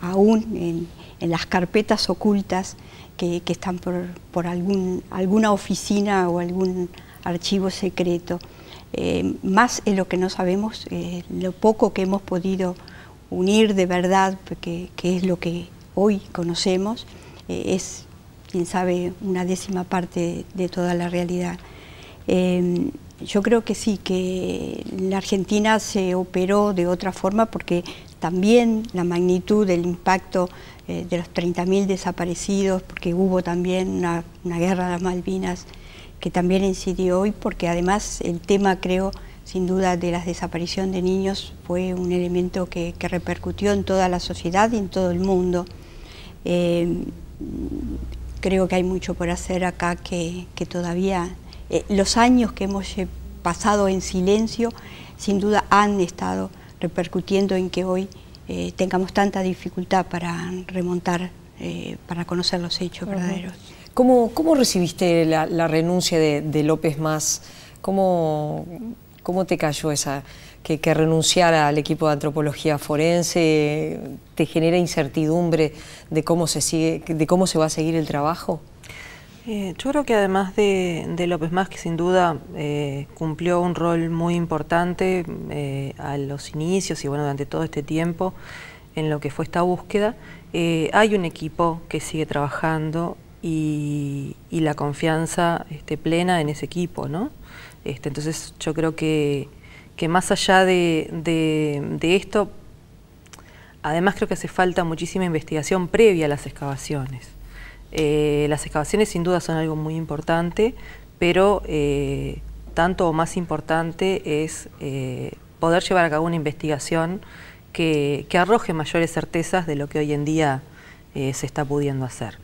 aún las carpetas ocultas que están por alguna oficina o algún archivo secreto. Más es lo que no sabemos, lo poco que hemos podido unir de verdad, que es lo que hoy conocemos, es, quién sabe, una décima parte de toda la realidad. Yo creo que sí, que la Argentina se operó de otra forma porque también la magnitud del impacto de los 30.000 desaparecidos, porque hubo también una guerra de las Malvinas que también incidió hoy, porque además el tema, creo, sin duda, de la desaparición de niños fue un elemento que repercutió en toda la sociedad y en todo el mundo. Creo que hay mucho por hacer acá, que todavía los años que hemos pasado en silencio, sin duda han estado repercutiendo en que hoy tengamos tanta dificultad para remontar, para conocer los hechos verdaderos. ¿Cómo recibiste la renuncia de López Mas? ¿Cómo te cayó esa que renunciara al equipo de antropología forense? ¿Te genera incertidumbre de cómo se va a seguir el trabajo? Yo creo que además de López Mas, que sin duda cumplió un rol muy importante a los inicios y bueno, durante todo este tiempo en lo que fue esta búsqueda, hay un equipo que sigue trabajando y la confianza plena en ese equipo, ¿no? Entonces yo creo que más allá de esto, además creo que hace falta muchísima investigación previa a las excavaciones. Las excavaciones sin duda son algo muy importante, pero tanto o más importante es poder llevar a cabo una investigación que arroje mayores certezas de lo que hoy en día se está pudiendo hacer.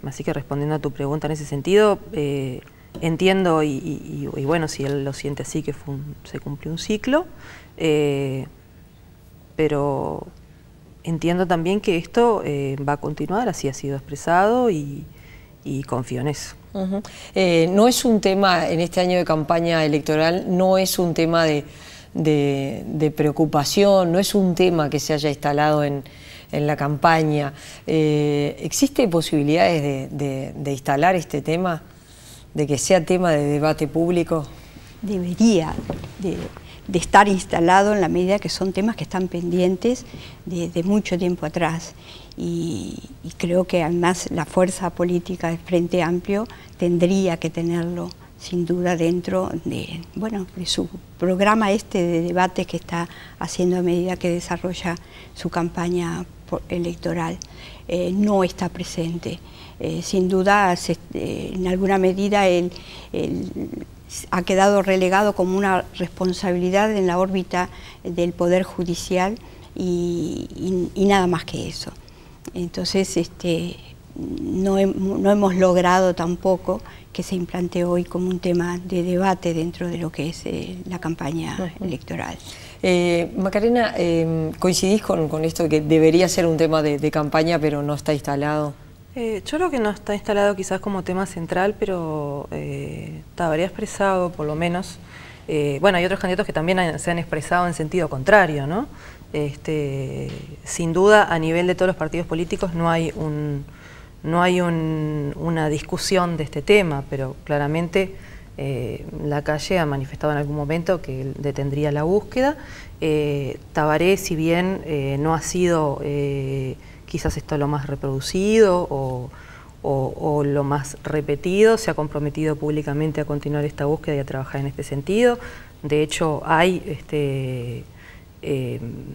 Así que respondiendo a tu pregunta en ese sentido, entiendo y bueno, si él lo siente así, que se cumplió un ciclo, pero entiendo también que esto va a continuar, así ha sido expresado y confío en eso. No es un tema, en este año de campaña electoral, no es un tema de preocupación, no es un tema que se haya instalado en la campaña. ¿Existe posibilidades de instalar este tema, de que sea tema de debate público? Debería de estar instalado en la medida que son temas que están pendientes de mucho tiempo atrás. Y creo que además la fuerza política del Frente Amplio tendría que tenerlo sin duda dentro de su programa de debates que está haciendo a medida que desarrolla su campaña electoral. No está presente. Sin duda, en alguna medida, ha quedado relegado como una responsabilidad en la órbita del Poder Judicial y nada más que eso. Entonces, no hemos logrado tampoco que se implante hoy como un tema de debate dentro de lo que es la campaña electoral. Macarena, ¿coincidís con esto de que debería ser un tema de campaña pero no está instalado? Yo creo que no está instalado quizás como tema central, pero habría expresado por lo menos, bueno, hay otros candidatos que también se han expresado en sentido contrario, ¿no? Sin duda, a nivel de todos los partidos políticos no hay una discusión de este tema, pero claramente la calle ha manifestado en algún momento que detendría la búsqueda. Tabaré, si bien no ha sido quizás esto lo más reproducido o lo más repetido, se ha comprometido públicamente a continuar esta búsqueda y a trabajar en este sentido. De hecho,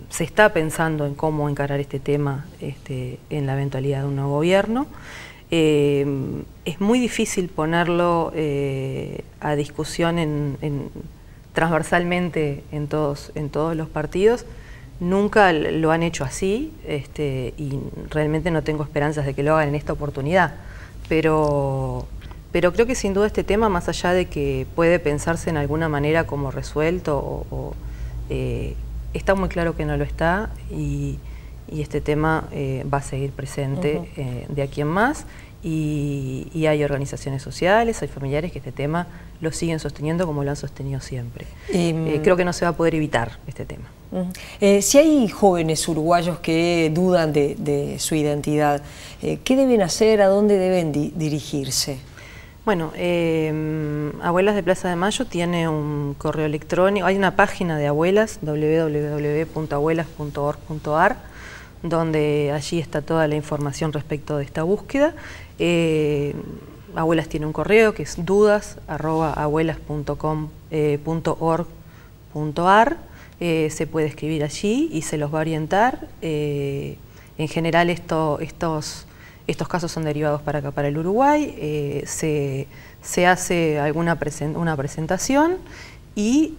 se está pensando en cómo encarar este tema en la eventualidad de un nuevo gobierno. Es muy difícil ponerlo a discusión transversalmente en todos los partidos. Nunca lo han hecho así y realmente no tengo esperanzas de que lo hagan en esta oportunidad. Pero creo que sin duda este tema, más allá de que puede pensarse en alguna manera como resuelto, está muy claro que no lo está y y este tema va a seguir presente de aquí en más. Y hay organizaciones sociales, hay familiares que este tema lo siguen sosteniendo como lo han sostenido siempre. Creo que no se va a poder evitar este tema. Si hay jóvenes uruguayos que dudan de su identidad, ¿qué deben hacer? ¿A dónde deben dirigirse? Bueno, Abuelas de Plaza de Mayo tiene un correo electrónico, hay una página de Abuelas, www.abuelas.org.ar, donde allí está toda la información respecto de esta búsqueda. Abuelas tiene un correo que es dudas@abuelas.org.ar. Se puede escribir allí y se los va a orientar. En general estos casos son derivados para acá, para el Uruguay. Se hace una presentación y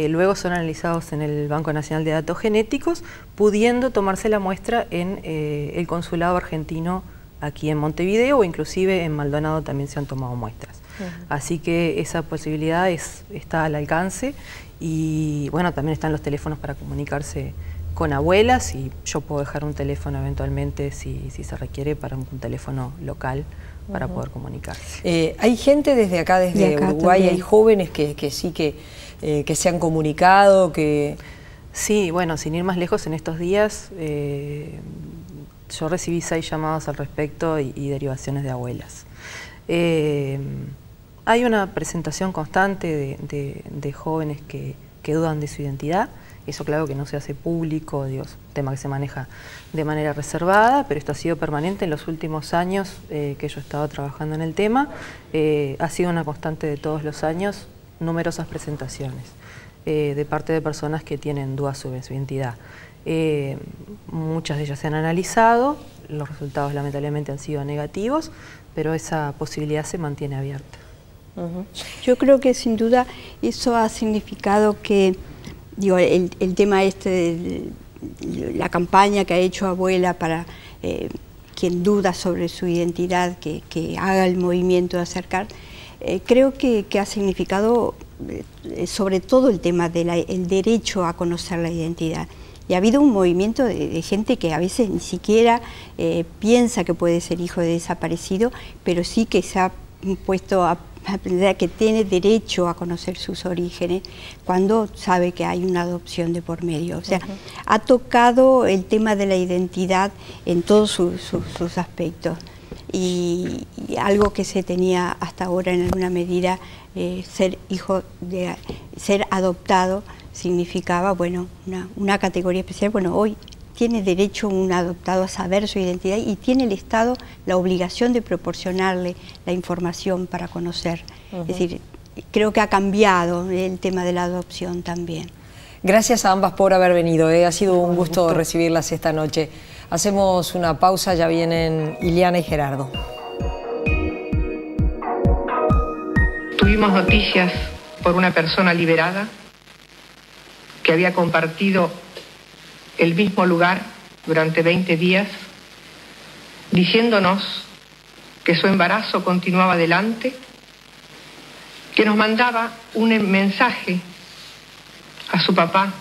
luego son analizados en el Banco Nacional de Datos Genéticos, pudiendo tomarse la muestra en el Consulado Argentino aquí en Montevideo, o inclusive en Maldonado también se han tomado muestras. Así que esa posibilidad está al alcance, y bueno, también están los teléfonos para comunicarse con Abuelas, y yo puedo dejar un teléfono eventualmente si se requiere, para un teléfono local para poder comunicarse. Hay gente desde acá, desde Uruguay, también hay jóvenes que sí que se han comunicado, que... Sí, bueno, sin ir más lejos, en estos días yo recibí 6 llamados al respecto y derivaciones de Abuelas. Hay una presentación constante de jóvenes que dudan de su identidad. Eso claro que no se hace público, digo, es un tema que se maneja de manera reservada, pero esto ha sido permanente en los últimos años que yo he estado trabajando en el tema. Ha sido una constante de todos los años, numerosas presentaciones de parte de personas que tienen dudas sobre su identidad. Muchas de ellas se han analizado, los resultados lamentablemente han sido negativos, pero esa posibilidad se mantiene abierta. Yo creo que sin duda eso ha significado que, digo, el tema de la campaña que ha hecho Abuela para quien duda sobre su identidad, que haga el movimiento de acercar, creo que ha significado sobre todo el tema del derecho a conocer la identidad. Y ha habido un movimiento de gente que a veces ni siquiera piensa que puede ser hijo de desaparecido, pero sí que se ha puesto a aprender que tiene derecho a conocer sus orígenes cuando sabe que hay una adopción de por medio. O sea, ha tocado el tema de la identidad en todos sus aspectos. Y algo que se tenía hasta ahora en alguna medida, ser adoptado significaba, bueno, una categoría especial. Bueno, hoy tiene derecho un adoptado a saber su identidad y tiene el Estado la obligación de proporcionarle la información para conocer. Es decir, creo que ha cambiado el tema de la adopción también. Gracias a ambas por haber venido, ha sido un gusto recibirlas esta noche. Hacemos una pausa, ya vienen Ileana y Gerardo. Tuvimos noticias por una persona liberada que había compartido el mismo lugar durante 20 días, diciéndonos que su embarazo continuaba adelante, que nos mandaba un mensaje a su papá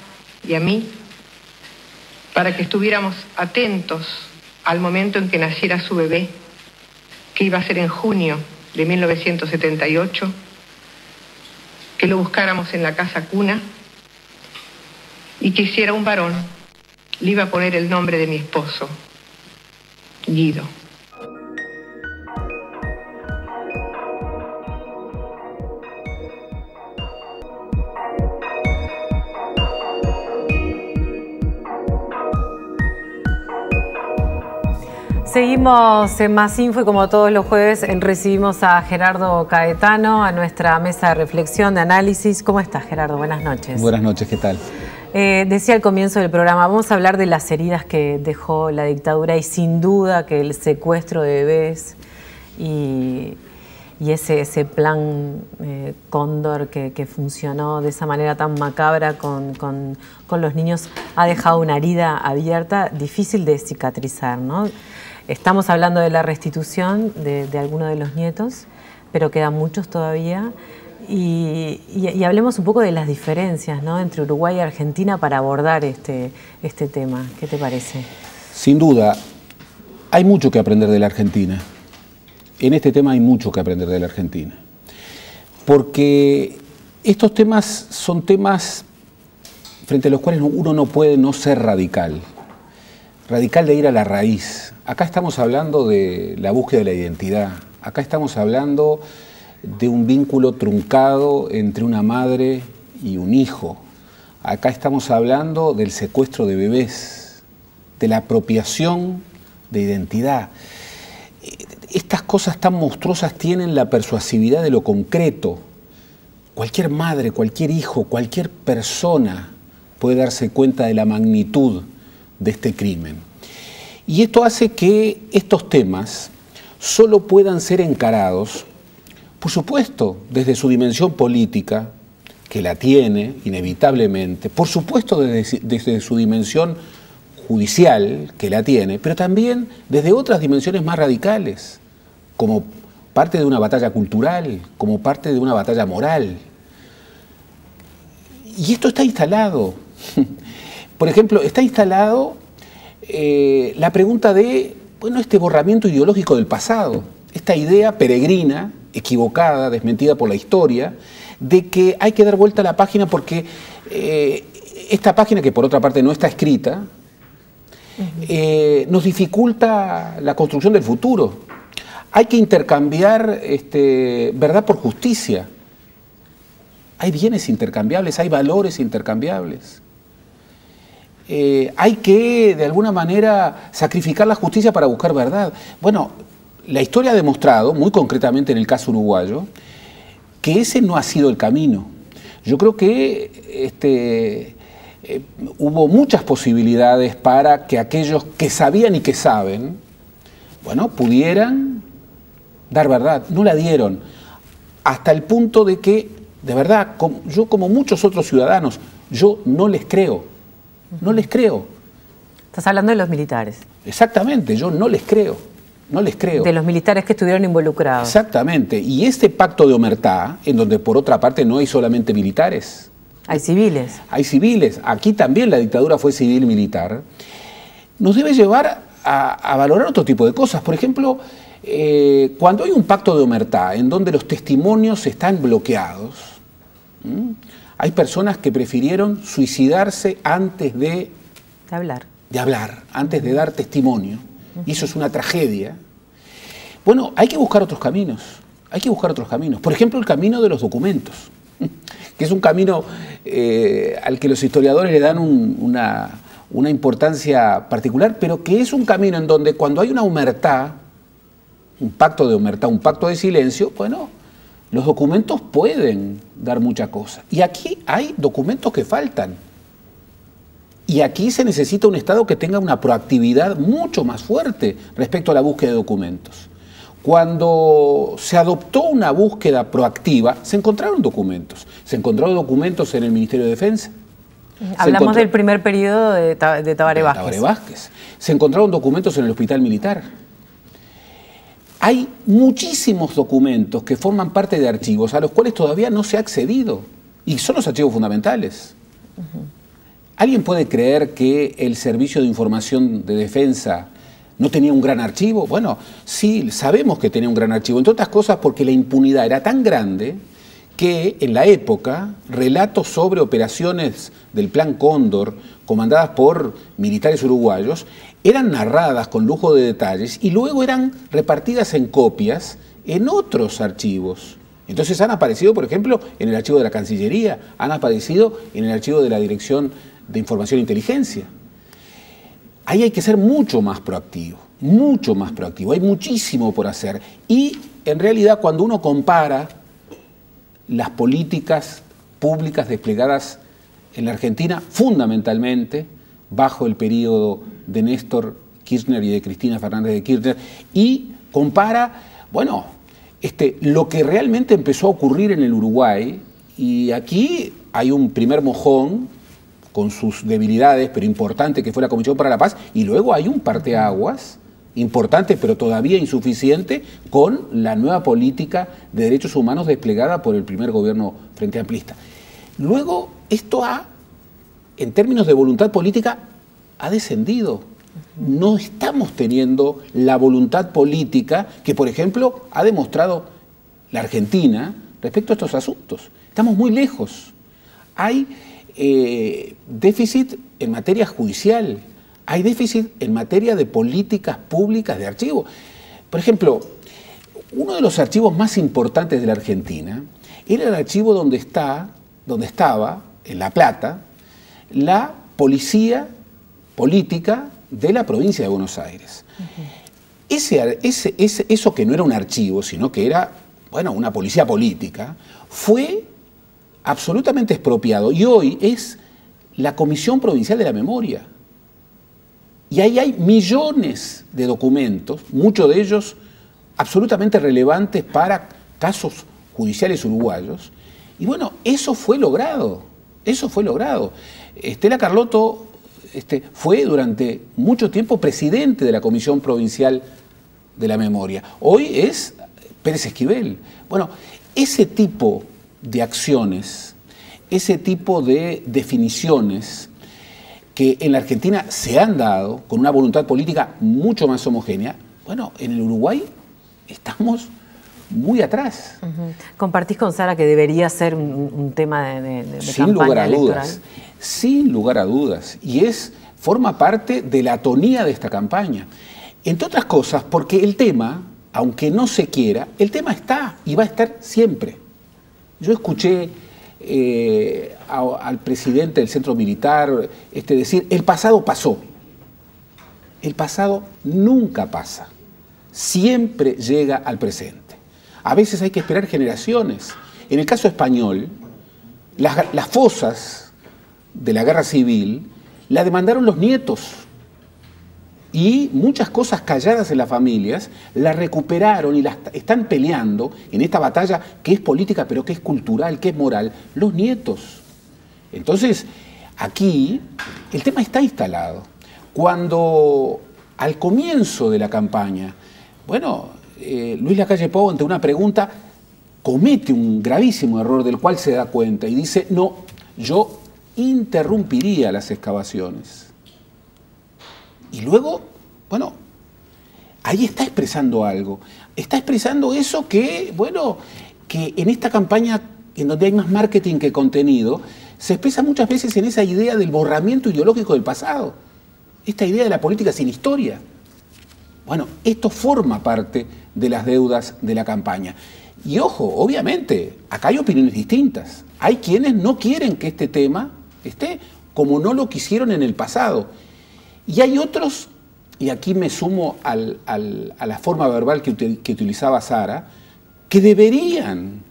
y a mí para que estuviéramos atentos al momento en que naciera su bebé, que iba a ser en junio de 1978, que lo buscáramos en la casa cuna y que si era un varón, le iba a poner el nombre de mi esposo, Guido. Seguimos en Más Info y como todos los jueves recibimos a Gerardo Caetano a nuestra mesa de reflexión, de análisis. ¿Cómo estás, Gerardo? Buenas noches. Buenas noches, ¿qué tal? Decía al comienzo del programa, vamos a hablar de las heridas que dejó la dictadura y sin duda que el secuestro de bebés y ese plan Cóndor que funcionó de esa manera tan macabra con los niños ha dejado una herida abierta difícil de cicatrizar, ¿no? Estamos hablando de la restitución de algunos de los nietos, pero quedan muchos todavía. Y hablemos un poco de las diferencias, ¿no?, entre Uruguay y Argentina para abordar este tema. ¿Qué te parece? Sin duda, hay mucho que aprender de la Argentina. En este tema hay mucho que aprender de la Argentina. Porque estos temas son temas frente a los cuales uno no puede no ser radical. Radical de ir a la raíz. Acá estamos hablando de la búsqueda de la identidad. Acá estamos hablando de un vínculo truncado entre una madre y un hijo. Acá estamos hablando del secuestro de bebés, de la apropiación de identidad. Estas cosas tan monstruosas tienen la persuasividad de lo concreto. Cualquier madre, cualquier hijo, cualquier persona puede darse cuenta de la magnitud de este crimen. Y esto hace que estos temas solo puedan ser encarados, por supuesto, desde su dimensión política, que la tiene inevitablemente, por supuesto desde su dimensión judicial, que la tiene, pero también desde otras dimensiones más radicales, como parte de una batalla cultural, como parte de una batalla moral. Y esto está instalado. Por ejemplo, está instalado la pregunta de, bueno, este borramiento ideológico del pasado, esta idea peregrina, equivocada, desmentida por la historia, de que hay que dar vuelta a la página porque esta página, que por otra parte no está escrita, nos dificulta la construcción del futuro. Hay que intercambiar verdad por justicia. Hay bienes intercambiables, hay valores intercambiables. Hay que, de alguna manera, sacrificar la justicia para buscar verdad. Bueno, la historia ha demostrado, muy concretamente en el caso uruguayo, que ese no ha sido el camino. Yo creo que hubo muchas posibilidades para que aquellos que sabían y que saben, bueno, pudieran dar verdad. No la dieron, hasta el punto de que, de verdad, yo como muchos otros ciudadanos, yo no les creo. No les creo. Estás hablando de los militares. Exactamente, yo no les creo. No les creo. De los militares que estuvieron involucrados. Exactamente. Y este pacto de omertá, en donde por otra parte no hay solamente militares. Hay civiles. Hay civiles. Aquí también la dictadura fue civil-militar. Nos debe llevar a valorar otro tipo de cosas. Por ejemplo, cuando hay un pacto de omertá en donde los testimonios están bloqueados, hay personas que prefirieron suicidarse antes de hablar, antes de dar testimonio. Y eso es una tragedia. Bueno, hay que buscar otros caminos. Hay que buscar otros caminos. Por ejemplo, el camino de los documentos, que es un camino al que los historiadores le dan una importancia particular, pero que es un camino en donde cuando hay una omertá, un pacto de omertá, un pacto de silencio, bueno, los documentos pueden dar mucha cosa. Y aquí hay documentos que faltan. Y aquí se necesita un Estado que tenga una proactividad mucho más fuerte respecto a la búsqueda de documentos. Cuando se adoptó una búsqueda proactiva, se encontraron documentos. Se encontraron documentos en el Ministerio de Defensa. Hablamos del primer periodo de Tabaré Vázquez. Se encontraron documentos en el Hospital Militar. Hay muchísimos documentos que forman parte de archivos a los cuales todavía no se ha accedido. Y son los archivos fundamentales. ¿Alguien puede creer que el Servicio de Información de Defensa no tenía un gran archivo? Bueno, sí, sabemos que tenía un gran archivo, entre otras cosas porque la impunidad era tan grande que en la época relatos sobre operaciones del Plan Cóndor, comandadas por militares uruguayos, eran narradas con lujo de detalles y luego eran repartidas en copias en otros archivos. Entonces han aparecido, por ejemplo, en el archivo de la Cancillería, han aparecido en el archivo de la Dirección de Información e Inteligencia. Ahí hay que ser mucho más proactivo, hay muchísimo por hacer. Y en realidad cuando uno compara las políticas públicas desplegadas en la Argentina, fundamentalmente bajo el periodo de Néstor Kirchner y de Cristina Fernández de Kirchner, y compara, bueno, lo que realmente empezó a ocurrir en el Uruguay, y aquí hay un primer mojón con sus debilidades, pero importante, que fue la Comisión para la Paz, y luego hay un parteaguas importante, pero todavía insuficiente, con la nueva política de derechos humanos desplegada por el primer gobierno frente amplista. Luego, esto en términos de voluntad política, ha descendido. No estamos teniendo la voluntad política que, por ejemplo, ha demostrado la Argentina respecto a estos asuntos. Estamos muy lejos. Hay déficit en materia judicial, hay déficit en materia de políticas públicas de archivo. Por ejemplo, uno de los archivos más importantes de la Argentina era el archivo donde estaba, en La Plata, la policía política de la provincia de Buenos Aires. Eso que no era un archivo, sino que era, bueno, una policía política, fue absolutamente expropiado y hoy es la Comisión Provincial de la Memoria. Y ahí hay millones de documentos, muchos de ellos absolutamente relevantes para casos judiciales uruguayos. Y bueno, eso fue logrado, eso fue logrado. Estela Carlotto fue durante mucho tiempo presidente de la Comisión Provincial de la Memoria. Hoy es Pérez Esquivel. Bueno, ese tipo de acciones, ese tipo de definiciones que en la Argentina se han dado con una voluntad política mucho más homogénea, bueno, en el Uruguay estamos muy atrás. ¿Compartís con Sara que debería ser un tema de sin campaña lugar a electoral? dudas, sin lugar a dudas. Y forma parte de la atonía de esta campaña. Entre otras cosas, porque el tema, aunque no se quiera, el tema está y va a estar siempre. Yo escuché al presidente del centro militar decir, el pasado pasó. El pasado nunca pasa, siempre llega al presente. A veces hay que esperar generaciones. En el caso español, las fosas de la guerra civil la demandaron los nietos. Y muchas cosas calladas en las familias las recuperaron y las están peleando en esta batalla que es política, pero que es cultural, que es moral, los nietos. Entonces, aquí el tema está instalado. Cuando al comienzo de la campaña, bueno, Luis Lacalle Pou, ante una pregunta, comete un gravísimo error del cual se da cuenta y dice, no, yo interrumpiría las excavaciones. Y luego, bueno, ahí está expresando algo. Está expresando eso que, bueno, que en esta campaña, en donde hay más marketing que contenido, se expresa muchas veces en esa idea del borramiento ideológico del pasado. Esta idea de la política sin historia. Bueno, esto forma parte de las deudas de la campaña. Y ojo, obviamente, acá hay opiniones distintas. Hay quienes no quieren que este tema esté como no lo quisieron en el pasado. Y hay otros, y aquí me sumo a la forma verbal que utilizaba Sara, que deberían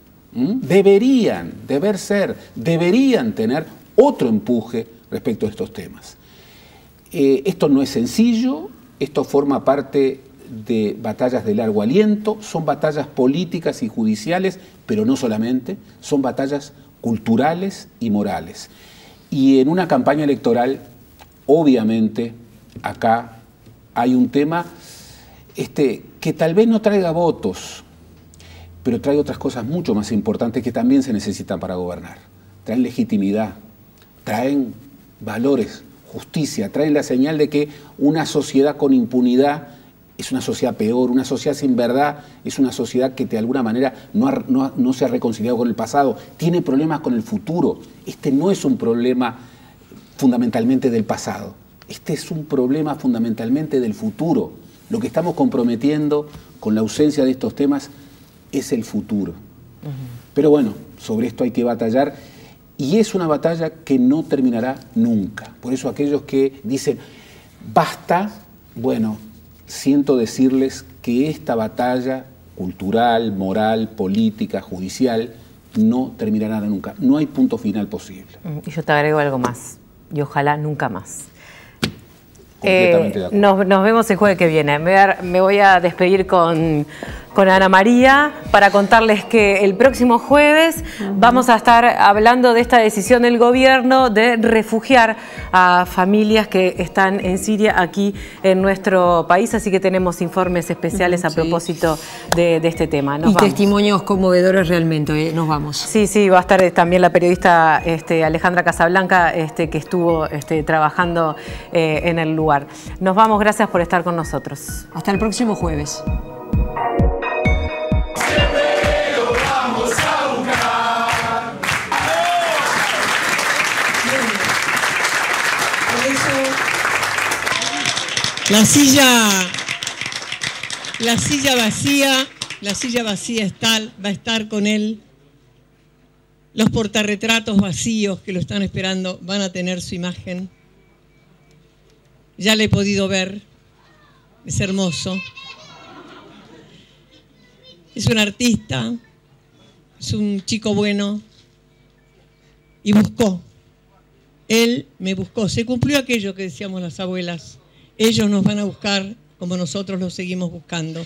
tener otro empuje respecto a estos temas. Esto no es sencillo, esto forma parte de batallas de largo aliento, son batallas políticas y judiciales, pero no solamente, son batallas culturales y morales. Y en una campaña electoral, obviamente, acá hay un tema que tal vez no traiga votos, pero trae otras cosas mucho más importantes que también se necesitan para gobernar. Traen legitimidad, traen valores, justicia, traen la señal de que una sociedad con impunidad es una sociedad peor, una sociedad sin verdad es una sociedad que de alguna manera no se ha reconciliado con el pasado, tiene problemas con el futuro. Este no es un problema fundamentalmente del pasado, este es un problema fundamentalmente del futuro. Lo que estamos comprometiendo con la ausencia de estos temas es el futuro. Pero bueno, sobre esto hay que batallar y es una batalla que no terminará nunca. Por eso aquellos que dicen, basta, bueno, siento decirles que esta batalla cultural, moral, política, judicial, no terminará nunca. No hay punto final posible. Y yo te agrego algo más, y ojalá nunca más. Completamente de acuerdo. Nos vemos el jueves que viene. Me voy a despedir con con Ana María para contarles que el próximo jueves vamos a estar hablando de esta decisión del gobierno de refugiar a familias que están en Siria aquí en nuestro país, así que tenemos informes especiales a propósito de este tema. Nos vamos. Testimonios conmovedores realmente, nos vamos. Sí, sí, va a estar también la periodista Alejandra Casablanca que estuvo trabajando en el lugar. Nos vamos, gracias por estar con nosotros. Hasta el próximo jueves. La silla vacía va a estar con él. Los portarretratos vacíos que lo están esperando van a tener su imagen. Ya le he podido ver, es hermoso. Es un artista, es un chico bueno y buscó. Él me buscó. Se cumplió aquello que decíamos las abuelas. Ellos nos van a buscar como nosotros los seguimos buscando.